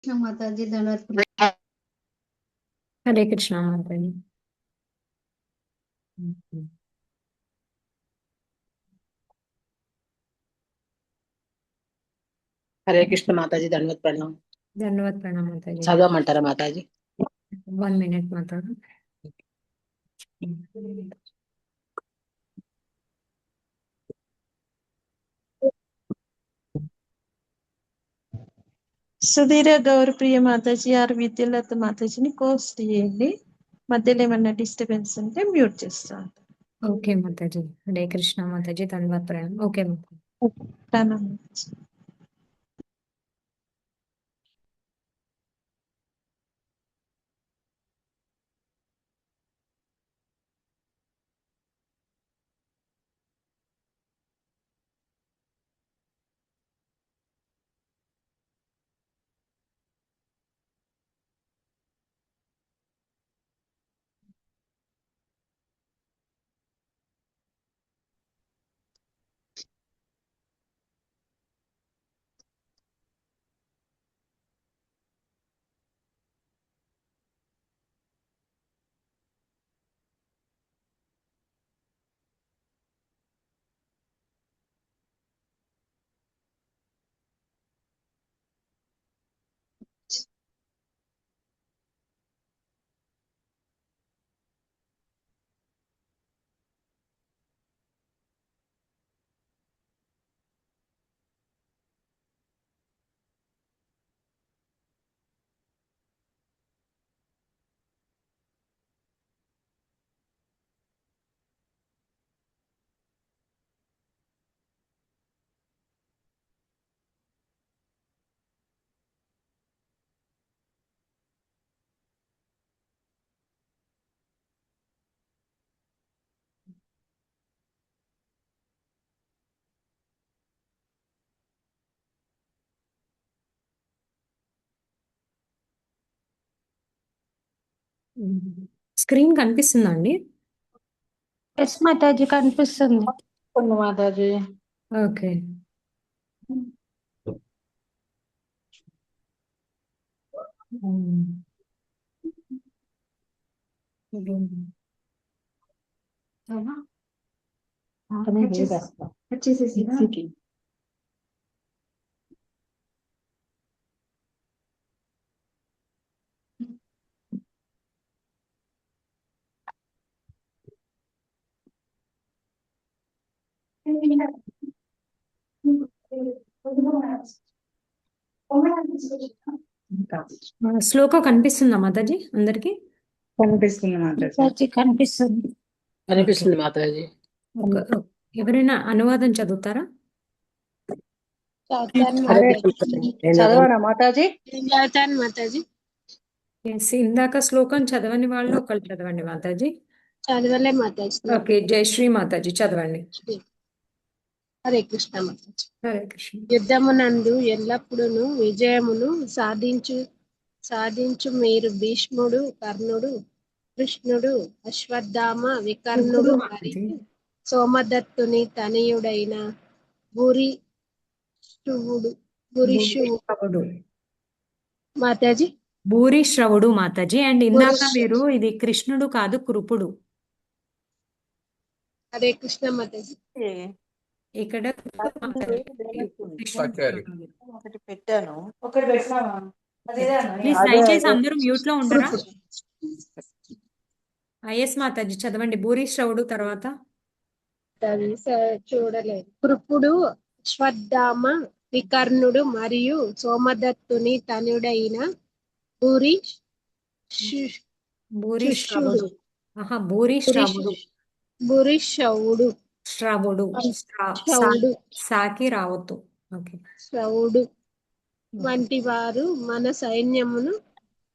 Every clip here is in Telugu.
మాతాజీ దండవత్ హరే కృష్ణ మాతాజీ. హరే కృష్ణ మాతాజీ దండవత్ ప్రణాం. ధన్యవాద్ ప్రణామ్ మాతాజీ. చదవమంటారా మాతాజీ? 1 minute మాతాజీ. సుధీర గౌరప్రియ మాతాజీ ఆర్ విద్యలత మాతాజీని పోస్ట్ చేయండి. మధ్యలో ఏమన్నా డిస్టర్బెన్స్ ఉంటే మ్యూట్ చేస్తాను. ఓకే మాతాజీ. హరే కృష్ణ మాతాజీ. ధన్యవాద్ ప్రణామ్. ఓకే మాతాజీ. ప్రణామం. స్క్రీన్ కనిపిస్తుందా అండి? ఎస్ మాతాజీ కనిపిస్తుంది. మాతాజీ ఓకే. వచ్చేసేసి శ్లోక కనిపిస్తుందా మాతాజీ అందరికి? కనిపిస్తుంది మాతాజీ. కనిపిస్తుంది. కనిపిస్తుంది మాతాజీ. ఎవరైనా అనువాదం చదువుతారా? చదవనా మాతాజీ? మాతాజీ Yes, ఇందాక శ్లోకం చదవని వాళ్ళు ఒకళ్ళు చదవండి మాతాజీ. చదవలే మాతాజీ. ఓకే, జయశ్రీ మాతాజీ చదవండి. హరే కృష్ణ మాతాజీ. హరే కృష్ణ. యుద్ధమునందు ఎల్లప్పుడూ విజయమును సాధించు మీరు భీష్ముడు, కర్ణుడు, కృష్ణుడు, అశ్వత్థామ, వికర్ణుడు మరియు సోమదత్తుని తనయుడైన భూరిశ్రవుడు మాతాజీ. భూరిశ్రవుడు మాతాజీ. అండ్ ఇందాక మీరు ఇది కృష్ణుడు కాదు కృపుడు. హరే కృష్ణ మాతాజీ. ఇక్కడ ఒకటి పెట్టాను. ప్లీజ్ దయచేసి అందరూ మ్యూట్ లో ఉంటారా? ఎస్ మాతాజీ చదవండి. భూరిశ్రవుడు తర్వాత చూడలేదు. కృపుడు, అశ్వత్థామ, వికర్ణుడు మరియు సోమదత్తుని తనుడైన భూరిశ్రవుడు. భూరిశ్రవుడు శ్రవుడు సాకి రావద్దు. ఓకే. శ్రవుడు వంటి వారు మన సైన్యమును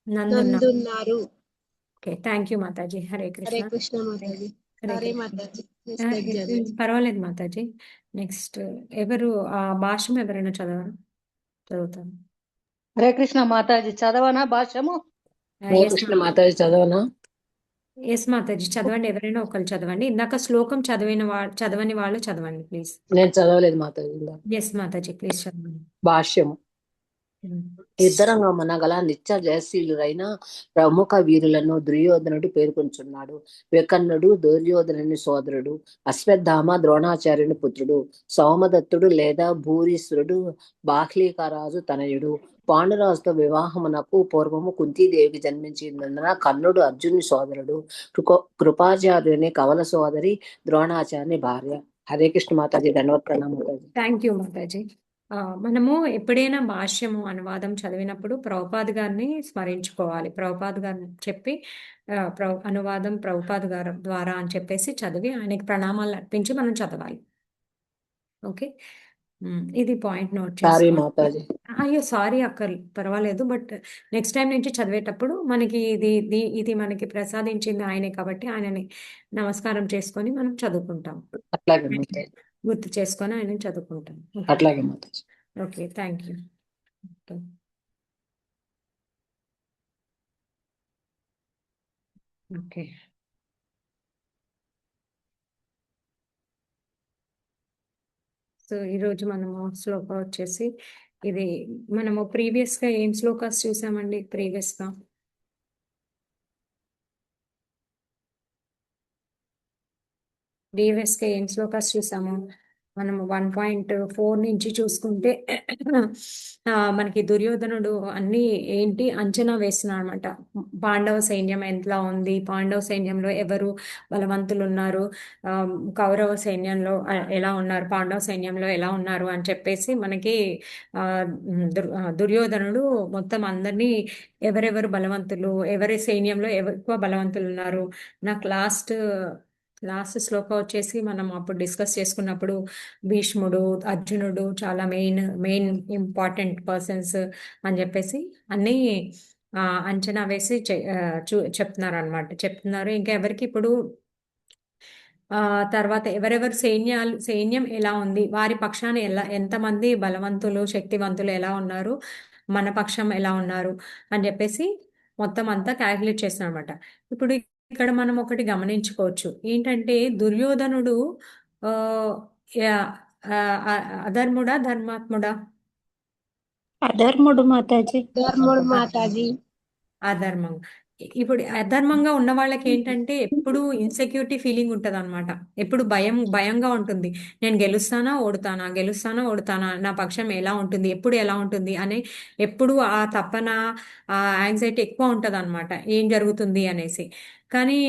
నందున్నారు. Okay, thank you Mataji. Hare Hare Krishna. Krishna Mataji. Hare Mataji. పర్వాలేదు మాతాజీ. నెక్స్ట్ ఎవరు ఆ భాష్యం ఎవరైనా చదువుతారు? హరే కృష్ణ మాతాజీ చదవనా భాష్యము? హరే కృష్ణ మాతాజీ చదవనా? ఎస్ మాతాజీ చదవండి. ఎవరైనా ఒకళ్ళు చదవండి. ఇందాక శ్లోకం చదవని వాళ్ళు చదవండి ప్లీజ్. నేను చదవలేదు మాతాజీ. ఎస్ మాతాజీ ప్లీజ్ చదవండి. భాష్యము. యుద్ధరంగమున గల నిత్య జయశీలురైన ప్రముఖ వీరులను దుర్యోధనుడు పేర్కొంచున్నాడు. వికర్ణుడు దుర్యోధనుని సోదరుడు, అశ్వత్థామ ద్రోణాచార్యుని పుత్రుడు, సోమదత్తుడు లేదా భూరీశ్వరుడు బాహ్లీకరాజు తనయుడు. పాండురాజుతో వివాహమునకు పూర్వము కుంతీదేవికి జన్మించినందున కర్ణుడు అర్జునుని సోదరుడు, కృపాచార్యుని కవల సోదరి ద్రోణాచార్యుని భార్య. హరే కృష్ణ మాతాజీ, ధన్యవాద ప్రణామం మాతాజీ. Thank you Mataji. మనము ఎప్పుడైనా భాష్యము అనువాదం చదివినప్పుడు ప్రభుపాద్ గారిని స్మరించుకోవాలి. ప్రభుపాద్ గారిని చెప్పి అనువాదం ప్రభుపాద్ గారి ద్వారా అని చెప్పేసి చదివి ఆయనకి ప్రణామాలు అర్పించి మనం చదవాలి. ఓకే, ఇది పాయింట్ నోట్ సారీ చేసుకోండి. మాతాజీ. అయ్యో సారీ పర్వాలేదు. బట్ నెక్స్ట్ టైం నుంచి చదివేటప్పుడు మనకి ఇది మనకి ప్రసాదించింది ఆయనే కాబట్టి ఆయనని నమస్కారం చేసుకొని మనం చదువుకుంటాం. అట్లాగే మాతాజీ. గుర్తు చేసుకొని ఆయన చదువుకుంటాం. అట్లాగే Mataji. Okay, thank you. Okay, so ఈరోజు మనము శ్లోక వచ్చేసి ఇది మనము ప్రీవియస్గా ఏం శ్లోకాస్ చూసామండి? ప్రీవియస్గా ఏం శ్లోకాస్ చూసాము? మనము 1.4 నుంచి చూసుకుంటే మనకి దుర్యోధనుడు అన్ని ఏంటి అంచనా వేస్తున్నాడు అనమాట. పాండవ సైన్యం ఎంతలా ఉంది, పాండవ సైన్యంలో ఎవరు బలవంతులు ఉన్నారు, కౌరవ సైన్యంలో ఎలా ఉన్నారు, పాండవ సైన్యంలో ఎలా ఉన్నారు అని చెప్పేసి మనకి దుర్యోధనుడు మొత్తం అందరినీ ఎవరెవరు బలవంతులు, ఎవరి సైన్యంలో ఎక్కువ బలవంతులు ఉన్నారు. నాకు లాస్ట్ శ్లోక వచ్చేసి మనం అప్పుడు డిస్కస్ చేసుకున్నప్పుడు భీష్ముడు, అర్జునుడు చాలా మెయిన్ ఇంపార్టెంట్ పర్సన్స్ అని చెప్పేసి అన్నీ అంచనా వేసి చెప్తున్నారు అనమాట. ఇంకా ఎవరికి ఇప్పుడు తర్వాత ఎవరెవరు సైన్యం ఎలా ఉంది, వారి పక్షాన ఎంతమంది బలవంతులు శక్తివంతులు ఎలా ఉన్నారు, మన పక్షం ఎలా ఉన్నారు అని చెప్పేసి మొత్తం అంతా క్యాల్కులేట్ చేస్తున్నాం అనమాట. ఇప్పుడు ఇక్కడ మనం ఒకటి గమనించుకోవచ్చు ఏంటంటే దుర్యోధనుడు అధర్ముడా ధర్మాత్ముడా? అధర్ముడు మాతాజీ. ధర్ముడు మాతాజీ. అధర్మం. ఇప్పుడు అధర్మంగా ఉన్న వాళ్ళకి ఏంటంటే ఎప్పుడు ఇన్సెక్యూరిటీ ఫీలింగ్ ఉంటుంది అనమాట. ఎప్పుడు భయంగా ఉంటుంది. నేను గెలుస్తానా ఓడుతానా, నా పక్షం ఎలా ఉంటుంది, ఎప్పుడు ఎలా ఉంటుంది అని ఎప్పుడు ఆ తపన, ఆ యాంగ్జైటీ ఎక్కువ ఉంటుంది అనమాట, ఏం జరుగుతుంది అనేసి. కానీ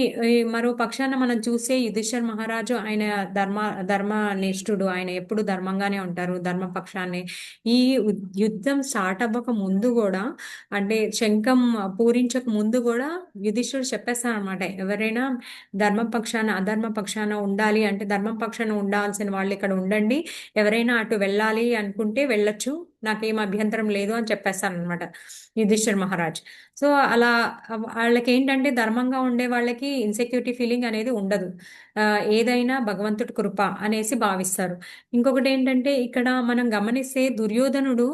మరో పక్షాన మనం చూసే యుధిష్ఠిర్ మహారాజు ఆయన ధర్మనిష్ఠుడు, ఆయన ఎప్పుడు ధర్మంగానే ఉంటారు, ధర్మపక్షాన్ని. ఈ యుద్ధం స్టార్ట్ అవ్వక ముందు కూడా, అంటే శంఖం పూరించక ముందు కూడా యుధిష్ఠిరుడు చెప్పేస్తాను అనమాట, ఎవరైనా ధర్మం పక్షాన అధర్మ పక్షాన ఉండాలి అంటే ధర్మం పక్షాన ఉండాల్సిన వాళ్ళు ఇక్కడ ఉండండి, ఎవరైనా అటు వెళ్ళాలి అనుకుంటే వెళ్ళొచ్చు, నాకేం అభ్యంతరం లేదు అని చెప్పేస్తాను అనమాట యుధిష్ఠిర్ మహారాజ్. సో అలా వాళ్ళకి ఏంటంటే ధర్మంగా ఉండే వాళ్ళకి ఇన్సెక్యూరిటీ ఫీలింగ్ అనేది ఉండదు. ఏదైనా భగవంతుడి కృప అనేసి భావిస్తారు. ఇంకొకటి ఏంటంటే ఇక్కడ మనం గమనిస్తే దుర్యోధనుడు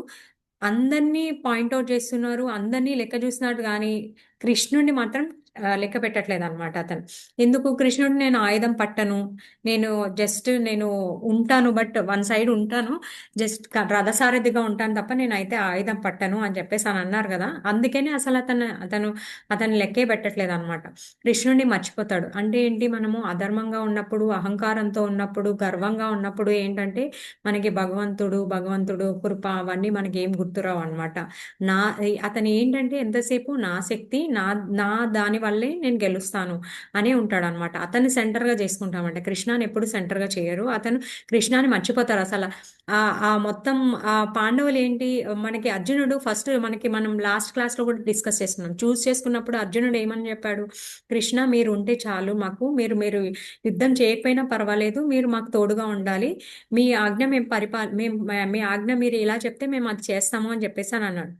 అందరినీ పాయింట్అవుట్ చేస్తున్నారు, అందరినీ లెక్క చూస్తున్నాడు, కానీ కృష్ణుడిని మాత్రం లెక్క పెట్టట్లేదు అనమాట అతను. ఎందుకు? కృష్ణుడు నేను ఆయుధం పట్టను, నేను ఉంటాను, బట్ వన్ సైడ్ ఉంటాను, జస్ట్ రథసారథిగా ఉంటాను తప్ప నేనైతే ఆయుధం పట్టను అని చెప్పేసి అని అన్నారు కదా. అందుకని అసలు అతను లెక్కే పెట్టట్లేదు అనమాట. కృష్ణుడిని మర్చిపోతాడు. అంటే ఏంటి? మనము అధర్మంగా ఉన్నప్పుడు, అహంకారంతో ఉన్నప్పుడు, గర్వంగా ఉన్నప్పుడు ఏంటంటే మనకి భగవంతుడు కృప అవన్నీ మనకి ఏం గుర్తురావు అనమాట. అతను ఏంటంటే ఎంతసేపు నా శక్తి నా దాని వల్లే నేను గెలుస్తాను అని ఉంటాడు అనమాట. అతన్ని సెంటర్గా చేసుకుంటామంట. కృష్ణాని ఎప్పుడు సెంటర్గా చేయరు. అతను కృష్ణాని మర్చిపోతారు అసలు. ఆ మొత్తం ఆ పాండవులు ఏంటి, మనకి అర్జునుడు ఫస్ట్ మనం లాస్ట్ క్లాస్లో కూడా డిస్కస్ చేసుకున్నాం. చేసుకున్నప్పుడు అర్జునుడు ఏమని చెప్పాడు? కృష్ణ మీరు ఉంటే చాలు మాకు, మీరు యుద్ధం చేయకపోయినా పర్వాలేదు, మీరు మాకు తోడుగా ఉండాలి, మీ ఆజ్ఞ మీ ఆజ్ఞ మీరు ఇలా చెప్తే మేము అది చేస్తాము అని చెప్పేసి అని అన్నాడు.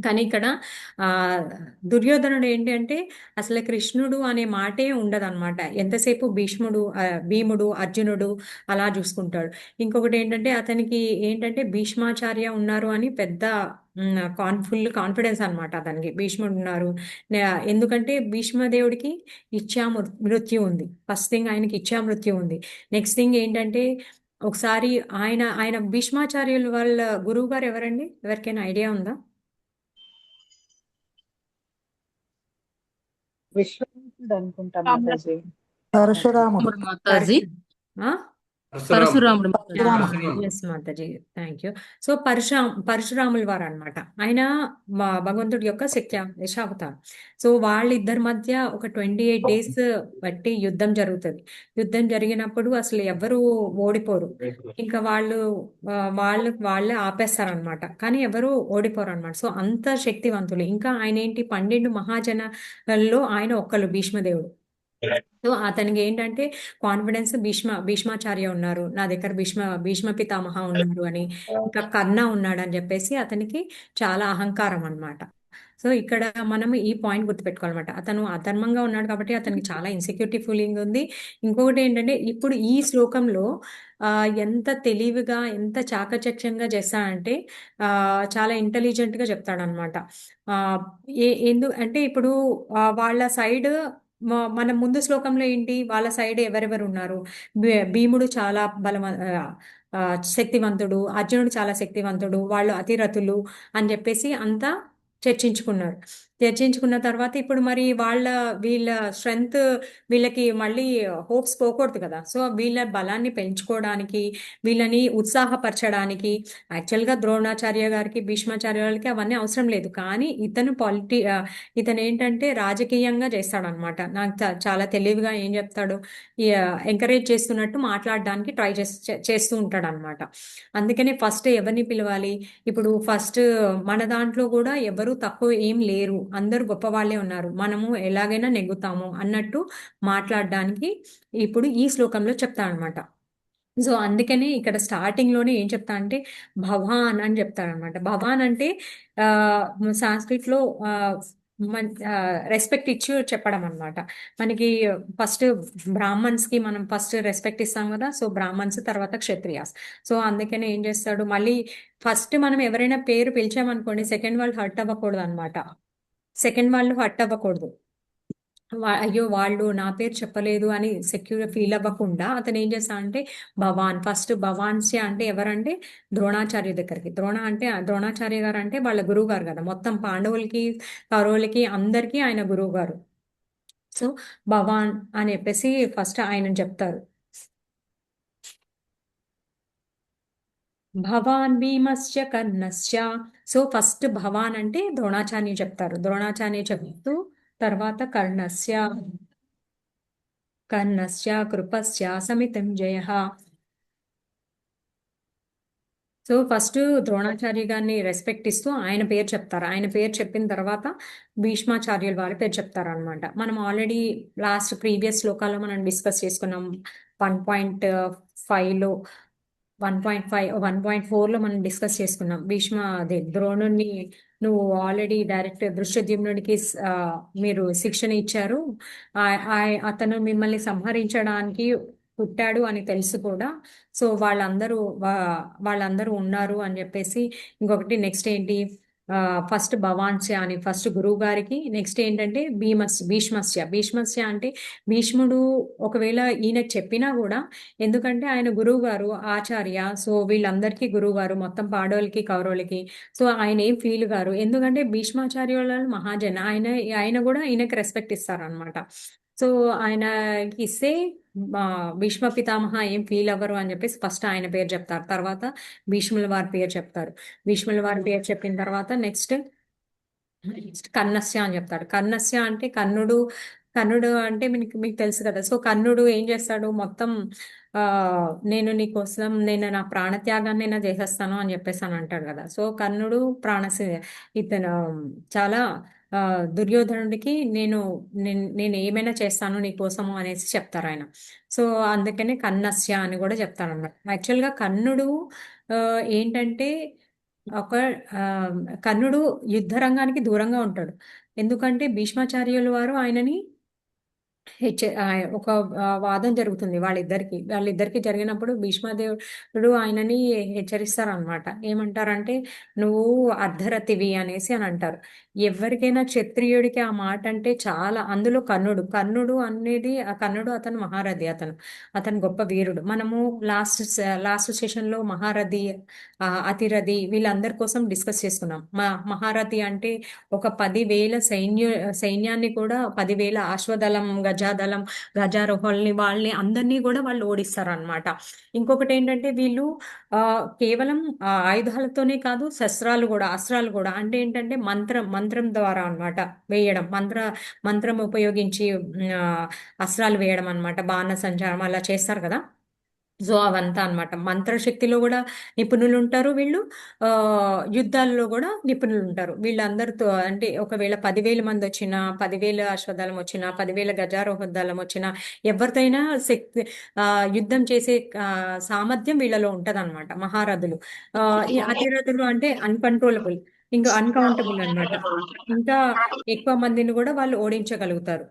కానీ ఇక్కడ దుర్యోధనుడు ఏంటి అంటే అసలు కృష్ణుడు అనే మాటే ఉండదు అనమాట. ఎంతసేపు భీముడు అర్జునుడు అలా చూసుకుంటాడు. ఇంకొకటి ఏంటంటే అతనికి ఏంటంటే భీష్మాచార్య ఉన్నారు అని పెద్ద ఫుల్ కాన్ఫిడెన్స్ అనమాట అతనికి. భీష్ముడు ఉన్నారు, ఎందుకంటే భీష్మదేవుడికి మృత్యు ఉంది. ఫస్ట్ థింగ్ ఆయనకి మృత్యు ఉంది. నెక్స్ట్ థింగ్ ఏంటంటే ఒకసారి ఆయన ఆయన భీష్మాచార్యులు వాళ్ళ గురువు గారు ఎవరండి? ఎవరికైనా ఐడియా ఉందా? విశ్వామిత్రుడు అనుకుంటా రాముల మాతాజీ. పరశురాముడు మాతాజీ ఆ? పరశురాముడు yes Mataji, thank you. So పరశురాముల వారు అనమాట. ఆయన భగవంతుడి యొక్క దశావతారం. సో వాళ్ళిద్దరి మధ్య ఒక 28 days బట్టి యుద్ధం జరుగుతుంది. యుద్ధం జరిగినప్పుడు అసలు ఎవరు ఓడిపోరు. ఇంకా వాళ్ళే ఆపేస్తారనమాట, కానీ ఎవరు ఓడిపోరు అనమాట. సో అంత శక్తివంతులు. ఇంకా ఆయన ఏంటి, 12 మహాజనాల్లో ఆయన ఒక్కళ్ళు భీష్మదేవుడు. సో అతనికి ఏంటంటే కాన్ఫిడెన్స్, భీష్మాచార్య ఉన్నారు నా దగ్గర, భీష్మ పితామహ ఉన్నారు అని, ఇంకా కర్ణ ఉన్నాడు అని చెప్పేసి అతనికి చాలా అహంకారం అన్నమాట. సో ఇక్కడ మనం ఈ పాయింట్ గుర్తుపెట్టుకోవాలన్నమాట. అతను అధర్మంగా ఉన్నాడు కాబట్టి అతనికి చాలా ఇన్సెక్యూరిటీ ఫీలింగ్ ఉంది. ఇంకొకటి ఏంటంటే ఇప్పుడు ఈ శ్లోకంలో ఎంత తెలివిగా, ఎంత చాకచక్యంగా చేస్తాడంటే చాలా ఇంటెలిజెంట్ గా చెప్తాడనమాట. అంటే ఇప్పుడు వాళ్ళ సైడ్ మన ముందు శ్లోకంలో ఏంటి, వాళ్ళ సైడ్ ఎవరెవరు ఉన్నారు? భీముడు చాలా శక్తివంతుడు, అర్జునుడు చాలా శక్తివంతుడు, వాళ్ళు అతిరథులు అని చెప్పేసి అంతా చర్చించుకున్నారు. చర్చించుకున్న తర్వాత ఇప్పుడు మరి వీళ్ళ స్ట్రెంగ్త్, వీళ్ళకి మళ్ళీ హోప్స్ పోకూడదు కదా. సో వీళ్ళ బలాన్ని పెంచుకోవడానికి, వీళ్ళని ఉత్సాహపరచడానికి, యాక్చువల్గా ద్రోణాచార్య గారికి, భీష్మాచార్య గారికి అవన్నీ అవసరం లేదు, కానీ ఇతను ఏంటంటే రాజకీయంగా చేస్తాడనమాట. నాకు చాలా తెలివిగా ఏం చెప్తాడు, ఎంకరేజ్ చేస్తున్నట్టు మాట్లాడడానికి ట్రై చేస్తూ ఉంటాడు అనమాట. అందుకనే ఫస్ట్ ఎవరిని పిలవాలి, ఇప్పుడు ఫస్ట్ మన దాంట్లో కూడా ఎవరు తక్కువ ఏం లేరు, అందరూ గొప్ప వాళ్ళే ఉన్నారు, మనము ఎలాగైనా నెగ్గుతాము అన్నట్టు మాట్లాడడానికి ఇప్పుడు ఈ శ్లోకంలో చెప్తా అనమాట. సో అందుకని ఇక్కడ స్టార్టింగ్ లోనే ఏం చెప్తా అంటే భవాన్ అని చెప్తాడనమాట. భవాన్ అంటే సాంస్క్రిట్ లో రెస్పెక్ట్ ఇచ్చి చెప్పడం అనమాట. మనకి ఫస్ట్ బ్రాహ్మణ్స్ కి మనం ఫస్ట్ రెస్పెక్ట్ ఇస్తాం కదా. సో బ్రాహ్మణ్స్, తర్వాత క్షత్రియాస్. సో అందుకనే ఏం చేస్తాడు, మళ్ళీ ఫస్ట్ మనం ఎవరైనా పేరు పిలిచామనుకోండి, సెకండ్ వాళ్ళు హర్ట్ అవ్వకూడదు అనమాట. అయ్యో వాళ్ళు నా పేరు చెప్పలేదు అని సెక్యూర్ ఫీల్ అవ్వకుండా అతను ఏం చేస్తా అంటే భవాన్, ఫస్ట్ భవాన్స్య అంటే ఎవరంటే ద్రోణాచార్య దగ్గరికి. ద్రోణాచార్య గారు అంటే వాళ్ళ గురువు గారు కదా, మొత్తం పాండవులకి, కౌరవులకి అందరికీ ఆయన గురువు గారు. సో భవాన్ అని చెప్పేసి ఫస్ట్ ఆయన చెప్తారు. భవాన్ భీమస్య కర్ణస్య. సో ఫస్ట్ భవాన్ అంటే ద్రోణాచార్య చెప్తారు. ద్రోణాచార్య చెప్తూ తర్వాత కర్ణస్య కృపస్య సమితం జయ. సో ఫస్ట్ ద్రోణాచార్య గారిని రెస్పెక్ట్ ఇస్తూ ఆయన పేరు చెప్తారు. ఆయన పేరు చెప్పిన తర్వాత భీష్మాచార్యుల వారి పేరు చెప్తారు అనమాట. మనం ఆల్రెడీ ప్రీవియస్ శ్లోకాల్లో మనం డిస్కస్ చేసుకున్నాం. 1.5లో 1.4లో మనం డిస్కస్ చేసుకున్నాం. ద్రోణుని నువ్వు ఆల్రెడీ డైరెక్ట్ దృష్టద్యుమ్నుడికి మీరు శిక్షణ ఇచ్చారు, అతను మిమ్మల్ని సంహరించడానికి పుట్టాడు అని తెలుసు కూడా. సో వాళ్ళందరూ ఉన్నారు అని చెప్పేసి. ఇంకొకటి నెక్స్ట్ ఏంటి, ఫస్ట్ భవాన్స్య అని ఫస్ట్ గురువు గారికి, నెక్స్ట్ ఏంటంటే భీష్మస్య అంటే భీష్ముడు ఒకవేళ ఈయనకు చెప్పినా కూడా, ఎందుకంటే ఆయన గురువు గారు ఆచార్య, సో వీళ్ళందరికీ గురువు గారు, మొత్తం పాండవులకి కౌరవులకి. సో ఆయన ఏం ఫీల్ గారు, ఎందుకంటే భీష్మాచార్యుల మహాజన్, ఆయన కూడా ఈయనకి రెస్పెక్ట్ ఇస్తారనమాట. సో ఆయనకి ఇస్తే భీష్మ పితామహ ఏం ఫీల్ అవ్వరు అని చెప్పేసి ఫస్ట్ ఆయన పేరు చెప్తారు. తర్వాత భీష్ముల వారి పేరు చెప్తారు. భీష్ముల వారి పేరు చెప్పిన తర్వాత నెక్స్ట్ కర్ణస్య అని చెప్తాడు. కర్ణస్య అంటే కర్ణుడు అంటే మీకు తెలుసు కదా. సో కర్ణుడు ఏం చేస్తాడు, మొత్తం నేను నీకోసం నా ప్రాణత్యాగాన్ని నేను చేసేస్తాను అని చెప్పేసి అని అంటాడు కదా. సో కర్ణుడు ఇతను చాలా దుర్యోధనుడికి నేను ఏమైనా చేస్తాను నీ కోసము అనేసి చెప్తారు ఆయన. సో అందుకనే కర్ణస్య అని కూడా చెప్తాను అన్నమాట. యాక్చువల్గా కర్ణుడు ఏంటంటే కర్ణుడు యుద్ధ రంగానికి దూరంగా ఉంటాడు. ఎందుకంటే భీష్మాచార్యుల వారు ఆయనని ఒక వాదం జరుగుతుంది వాళ్ళిద్దరికి జరిగినప్పుడు భీష్మదేవుడు ఆయనని హెచ్చరిస్తారనమాట. ఏమంటారంటే నువ్వు అర్ధరతివి అనేసి అని అంటారు. ఎవరికైనా క్షత్రియుడికి ఆ మాట అంటే చాలా, అందులో కర్ణుడు అనేది ఆ కర్ణుడు అతను మహారథి, అతను గొప్ప వీరుడు. మనము లాస్ట్ సెషన్ లో మహారథి, అతిరథి వీళ్ళందరి కోసం డిస్కస్ చేసుకున్నాం. మహారథి అంటే ఒక 10,000 సైన్యాన్ని కూడా 10,000 అశ్వదళం, గజాదళం, గజారోహల్ని వాళ్ళని అందరినీ కూడా వాళ్ళు ఓడిస్తారు అనమాట. ఇంకొకటి ఏంటంటే వీళ్ళు కేవలం ఆయుధాలతోనే కాదు, అస్త్రాలు కూడా అంటే ఏంటంటే మంత్రం ద్వారా అన్నమాట వేయడం, మంత్రం ఉపయోగించి అస్త్రాలు వేయడం అన్నమాట. బాణ సంచారం అలా చేస్తారు కదా. సో అవంతా అన్నమాట. మంత్రశక్తిలో కూడా నిపుణులు ఉంటారు వీళ్ళు, ఆ యుద్ధాల్లో కూడా నిపుణులు ఉంటారు. వీళ్ళందరితో అంటే ఒకవేళ 10,000 మంది వచ్చినా, 10,000 అశ్వదళం వచ్చినా, 10,000 గజారోహదళం వచ్చినా, ఎవరితోనైనా ఆ యుద్ధం చేసే సామర్థ్యం వీళ్ళలో ఉంటదన్నమాట. మహారథులు, ఈ అతిరథులు అంటే అన్కంట్రోలబుల్, ఇంకా అన్కౌంటబుల్ అన్నమాట. ఇంకా ఎక్కువ మందిని కూడా వాళ్ళు ఓడించగలుగుతారు.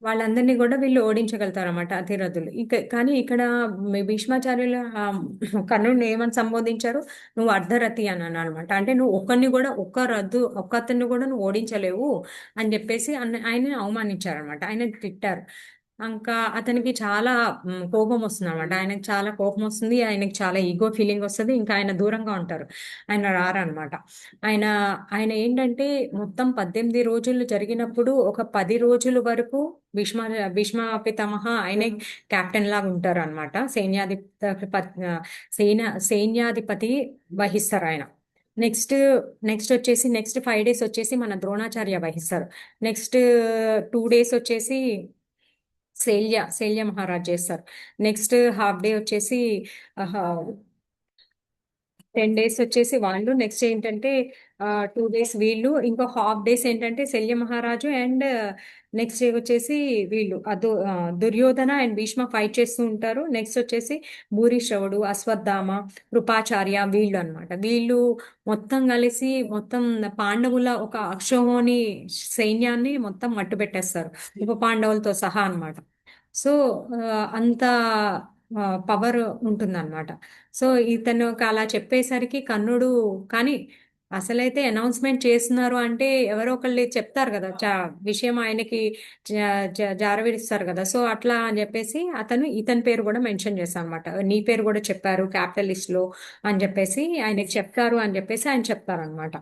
వాళ్ళందరినీ కూడా వీళ్ళు ఓడించగలుగుతారు అన్నమాట అతిరథులు. కానీ ఇక్కడ భీష్మాచార్యుల కర్ణుడిని ఏమని సంబోధించారు? నువ్వు అర్ధరథి అని అనమాట. అంటే నువ్వు ఒక్కతన్ని కూడా నువ్వు ఓడించలేవు అని చెప్పేసి ఆయన్ని అవమానించారనమాట. ఆయన తిట్టారు. ఇంకా అతనికి చాలా కోపం వస్తుంది అనమాట. ఆయనకి చాలా కోపం వస్తుంది, ఆయనకి చాలా ఈగో ఫీలింగ్ వస్తుంది. ఇంకా ఆయన దూరంగా ఉంటారు, ఆయన రారనమాట. ఆయన ఆయన ఏంటంటే మొత్తం 18 రోజులు జరిగినప్పుడు ఒక 10 రోజుల వరకు భీష్మ పితామహ ఆయనే కెప్టెన్ లాగా ఉంటారు అనమాట. సైన్యాధిపతి వహిస్తారు ఆయన. నెక్స్ట్ వచ్చేసి నెక్స్ట్ 5 days వచ్చేసి మన ద్రోణాచార్య వహిస్తారు. నెక్స్ట్ 2 days వచ్చేసి శైల్య మహారాజ్ చేస్తారు. నెక్స్ట్ హాఫ్ డే వచ్చేసి 10 days వచ్చేసి వాళ్ళు. నెక్స్ట్ ఏంటంటే 2 days వీళ్ళు, ఇంకో హాఫ్ డేస్ ఏంటంటే శల్య మహారాజు, అండ్ నెక్స్ట్ డే వచ్చేసి వీళ్ళు దుర్యోధన అండ్ భీష్మ ఫైట్ చేస్తూ ఉంటారు. నెక్స్ట్ వచ్చేసి భూరిశ్రవుడు, అశ్వత్థామ, కృపాచార్య వీళ్ళు అన్నమాట. వీళ్ళు మొత్తం కలిసి మొత్తం పాండవుల ఒక అక్షోహిణి సైన్యాన్ని మొత్తం మట్టు పెట్టేస్తారు, ఉప పాండవులతో సహా అన్నమాట. సో అంత పవర్ ఉంటుందన్నమాట. సో ఇతను అలా చెప్పేసరికి కర్ణుడు, కానీ అసలైతే అనౌన్స్మెంట్ చేస్తున్నారు అంటే ఎవరో ఒకళ్ళు చెప్తారు కదా, విషయం ఆయనకి జారవిడిస్తారు కదా. సో అట్లా అని చెప్పేసి ఇతని పేరు కూడా మెన్షన్ చేస్తాను అనమాట. నీ పేరు కూడా చెప్పారు క్యాపిటల్ లిస్ట్ లో అని చెప్పేసి ఆయనకి చెప్తారు అని చెప్పేసి ఆయన చెప్తారు అనమాట.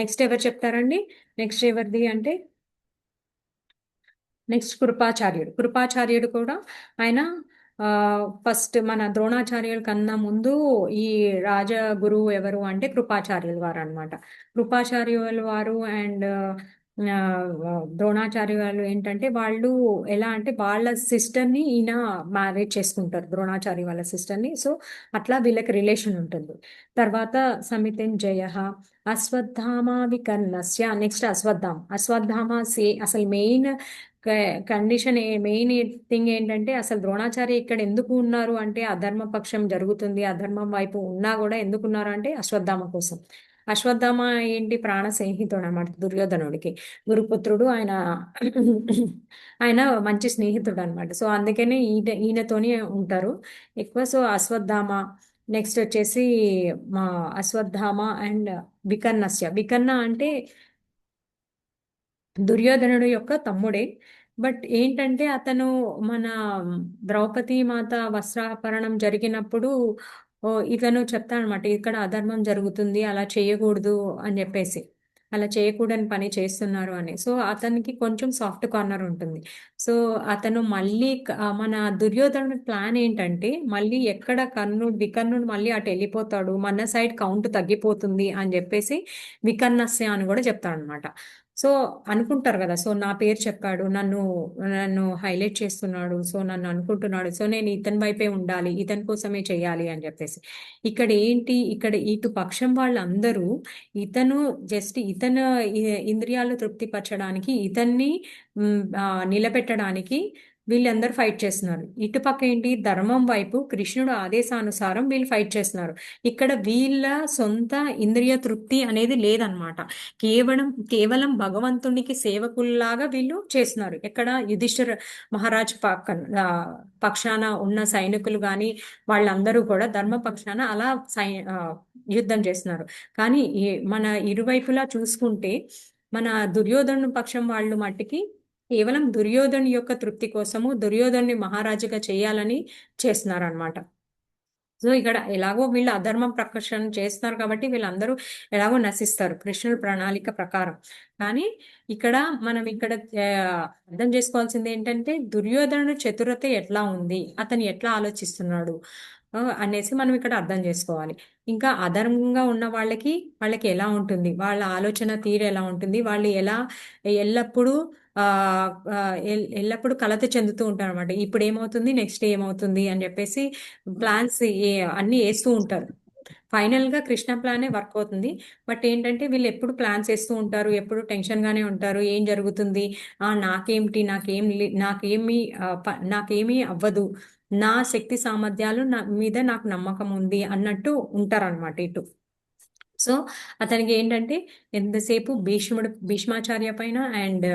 నెక్స్ట్ ఎవరు చెప్తారండి? నెక్స్ట్ ఎవరిది అంటే నెక్స్ట్ కృపాచార్యుడు కూడా ఆయన ఫస్ట్ మన ద్రోణాచార్యుల కన్నా ముందు ఈ రాజగురువు ఎవరు అంటే కృపాచార్యుల వారు అనమాట. కృపాచార్యుల వారు అండ్ ద్రోణాచార్యులు ఏంటంటే వాళ్ళు ఎలా అంటే వాళ్ళ సిస్టర్ని ఈయన మ్యారేజ్ చేసుకుంటారు, ద్రోణాచార్య వాళ్ళ సిస్టర్ని. సో అట్లా వీళ్ళకి రిలేషన్ ఉంటుంది. తర్వాత సమితింజయ అశ్వత్థామ వికర్ణస్య. నెక్స్ట్ అశ్వత్థామ అసలు మెయిన్ కండిషన్, మెయిన్ థింగ్ ఏంటంటే అసలు ద్రోణాచార్య ఇక్కడ ఎందుకు ఉన్నారు అంటే అధర్మ పక్షం జరుగుతుంది, అధర్మం వైపు ఉన్నా కూడా ఎందుకు ఉన్నారు అంటే అశ్వత్థామ కోసం. అశ్వత్థామ ఏంటి? ప్రాణ స్నేహితుడు అన్నమాట దుర్యోధనుడికి, గురుపుత్రుడు ఆయన. ఆయన మంచి స్నేహితుడు అనమాట. సో అందుకనే ఈయనతోనే ఉంటారు ఎక్కువ. సో అశ్వత్థామ, నెక్స్ట్ వచ్చేసి మా అశ్వత్థామ అండ్ వికర్ణ అంటే దుర్యోధనుడు యొక్క తమ్ముడే. బట్ ఏంటంటే అతను మన ద్రౌపది మాత వస్త్రాపరణం జరిగినప్పుడు ఇతను చెప్తానమాట, ఇక్కడ అధర్మం జరుగుతుంది, అలా చేయకూడదు అని చెప్పేసి, అలా చేయకూడని పని చేస్తున్నారు అని. సో అతనికి కొంచెం సాఫ్ట్ కార్నర్ ఉంటుంది. సో అతను మళ్ళీ మన దుర్యోధనుడి ప్లాన్ ఏంటంటే మళ్ళీ ఎక్కడ వికర్ణుడు మళ్ళీ అటు వెళ్ళిపోతాడు, మన సైడ్ కౌంట్ తగ్గిపోతుంది అని చెప్పేసి వికర్ణస్య అని కూడా చెప్తాడు అనమాట. సో అనుకుంటారు కదా, సో నా పేరు చెప్పాడు, నన్ను హైలైట్ చేస్తున్నాడు, సో నన్ను అనుకుంటున్నాడు, సో నేను ఇతని వైపే ఉండాలి, ఇతని కోసమే చేయాలి అని చెప్పేసి. ఇక్కడ ఇటు పక్షం వాళ్ళందరూ ఇంద్రియాలు తృప్తిపరచడానికి, ఇతన్ని నిలబెట్టడానికి వీళ్ళందరూ ఫైట్ చేస్తున్నారు. ఇటుపక్క ఏంటి, ధర్మం వైపు కృష్ణుడు ఆదేశానుసారం వీళ్ళు ఫైట్ చేస్తున్నారు. ఇక్కడ వీళ్ళ సొంత ఇంద్రియ తృప్తి అనేది లేదనమాట. కేవలం భగవంతునికి సేవకుల్లాగా వీళ్ళు చేస్తున్నారు. ఎక్కడ యుధిష్ఠిర మహారాజ్ పక్షాన ఉన్న సైనికులు కానీ వాళ్ళందరూ కూడా ధర్మ పక్షాన అలా యుద్ధం చేస్తున్నారు. కానీ మన ఇరువైపులా చూసుకుంటే మన దుర్యోధను పక్షం వాళ్ళు మట్టికి కేవలం దుర్యోధను యొక్క తృప్తి కోసము దుర్యోధన్ని మహారాజుగా చేయాలని చేస్తున్నారు అనమాట. సో ఇక్కడ ఎలాగో వీళ్ళు అధర్మం ప్రకర్షణ చేస్తున్నారు కాబట్టి వీళ్ళందరూ ఎలాగో నశిస్తారు కృష్ణుడి ప్రణాళిక ప్రకారం. కానీ ఇక్కడ మనం అర్థం చేసుకోవాల్సింది ఏంటంటే దుర్యోధనుడు చతురత ఎట్లా ఉంది, అతను ఎట్లా ఆలోచిస్తున్నాడు అనేసి మనం ఇక్కడ అర్థం చేసుకోవాలి. ఇంకా అధర్మంగా ఉన్న వాళ్ళకి ఎలా ఉంటుంది, వాళ్ళ ఆలోచన తీరు ఎలా ఉంటుంది, వాళ్ళు ఎలా ఎల్లప్పుడూ ఎల్లప్పుడూ కలత చెందుతూ ఉంటారు అనమాట. ఇప్పుడు ఏమవుతుంది, నెక్స్ట్ ఏమవుతుంది అని చెప్పేసి ప్లాన్స్ అన్ని వేస్తూ ఉంటారు. ఫైనల్ గా కృష్ణ ప్లానే వర్క్ అవుతుంది. బట్ ఏంటంటే వీళ్ళు ఎప్పుడు ప్లాన్స్ వేస్తూ ఉంటారు, ఎప్పుడు టెన్షన్ గానే ఉంటారు. ఏం జరుగుతుంది, నాకేమిటి, నాకేమీ అవ్వదు, నా శక్తి సామర్థ్యాలు మీద నాకు నమ్మకం ఉంది అన్నట్టు ఉంటారన్నమాట ఇటు. సో అతనికి ఏంటంటే ఎంతసేపు భీష్మాచార్య పైన అండ్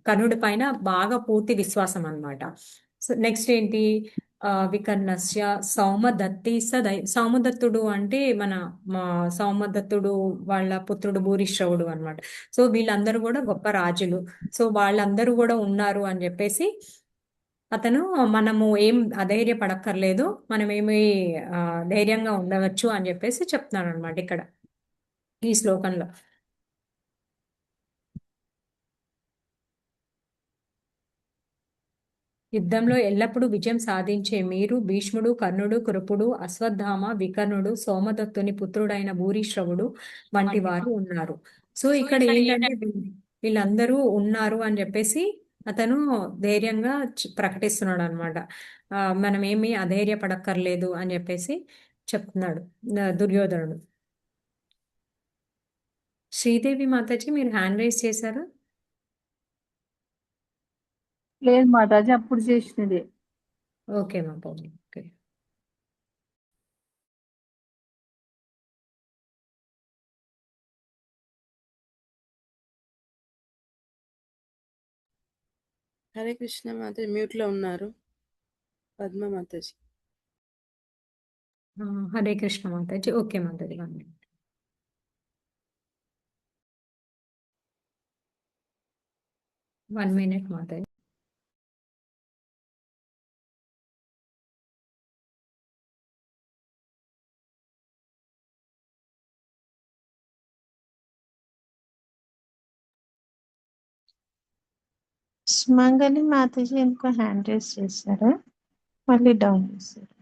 కర్ణుడి పైన బాగా పూర్తి విశ్వాసం అన్నమాట. సో నెక్స్ట్ ఏంటి, వికర్ణస్య సౌమదత్తి సౌమదత్తుడు అంటే మా సౌమదత్తుడు వాళ్ళ పుత్రుడు భూరిశ్రవుడు అన్నమాట. సో వీళ్ళందరూ కూడా గొప్ప రాజులు. సో వాళ్ళందరూ కూడా ఉన్నారు అని చెప్పేసి అతను మనము ఏం అధైర్యపడక్కర్లేదు, మనమేమి ధైర్యంగా ఉండవచ్చు అని చెప్పేసి చెప్తున్నాడు అనమాట ఇక్కడ ఈ శ్లోకంలో. యుద్ధంలో ఎల్లప్పుడూ విజయం సాధించే మీరు భీష్ముడు, కర్ణుడు, కృపుడు, అశ్వత్థామ, వికర్ణుడు, సోమదత్తుని పుత్రుడైన భూరిశ్రవుడు వంటి వారు ఉన్నారు. సో ఇక్కడ ఏంటంటే వీళ్ళందరూ ఉన్నారు అని చెప్పేసి అతను ధైర్యంగా ప్రకటిస్తున్నాడు అనమాట. మనం ఏమీ అధైర్యపడక్కర్లేదు అని చెప్పేసి చెప్తున్నాడు దుర్యోధనుడు. శ్రీదేవి మాతాజీ మీరు హ్యాండ్ రైజ్ చేశారు? లేదు మాతాజీ, అప్పుడు చేసినది. Okay Mataji, okay. Hare Krishna Mataji, mute లో ఉన్నారు. పద్మ మాతాజీ. హరే కృష్ణ మాతాజీ, ఓకే మాతాజీ. 1 minute మాతాజీ. సుమంగలి మాతాజీ ఎందుకో హ్యాండ్ రైజ్ చేశారు, మళ్ళీ డౌన్ చేశారు.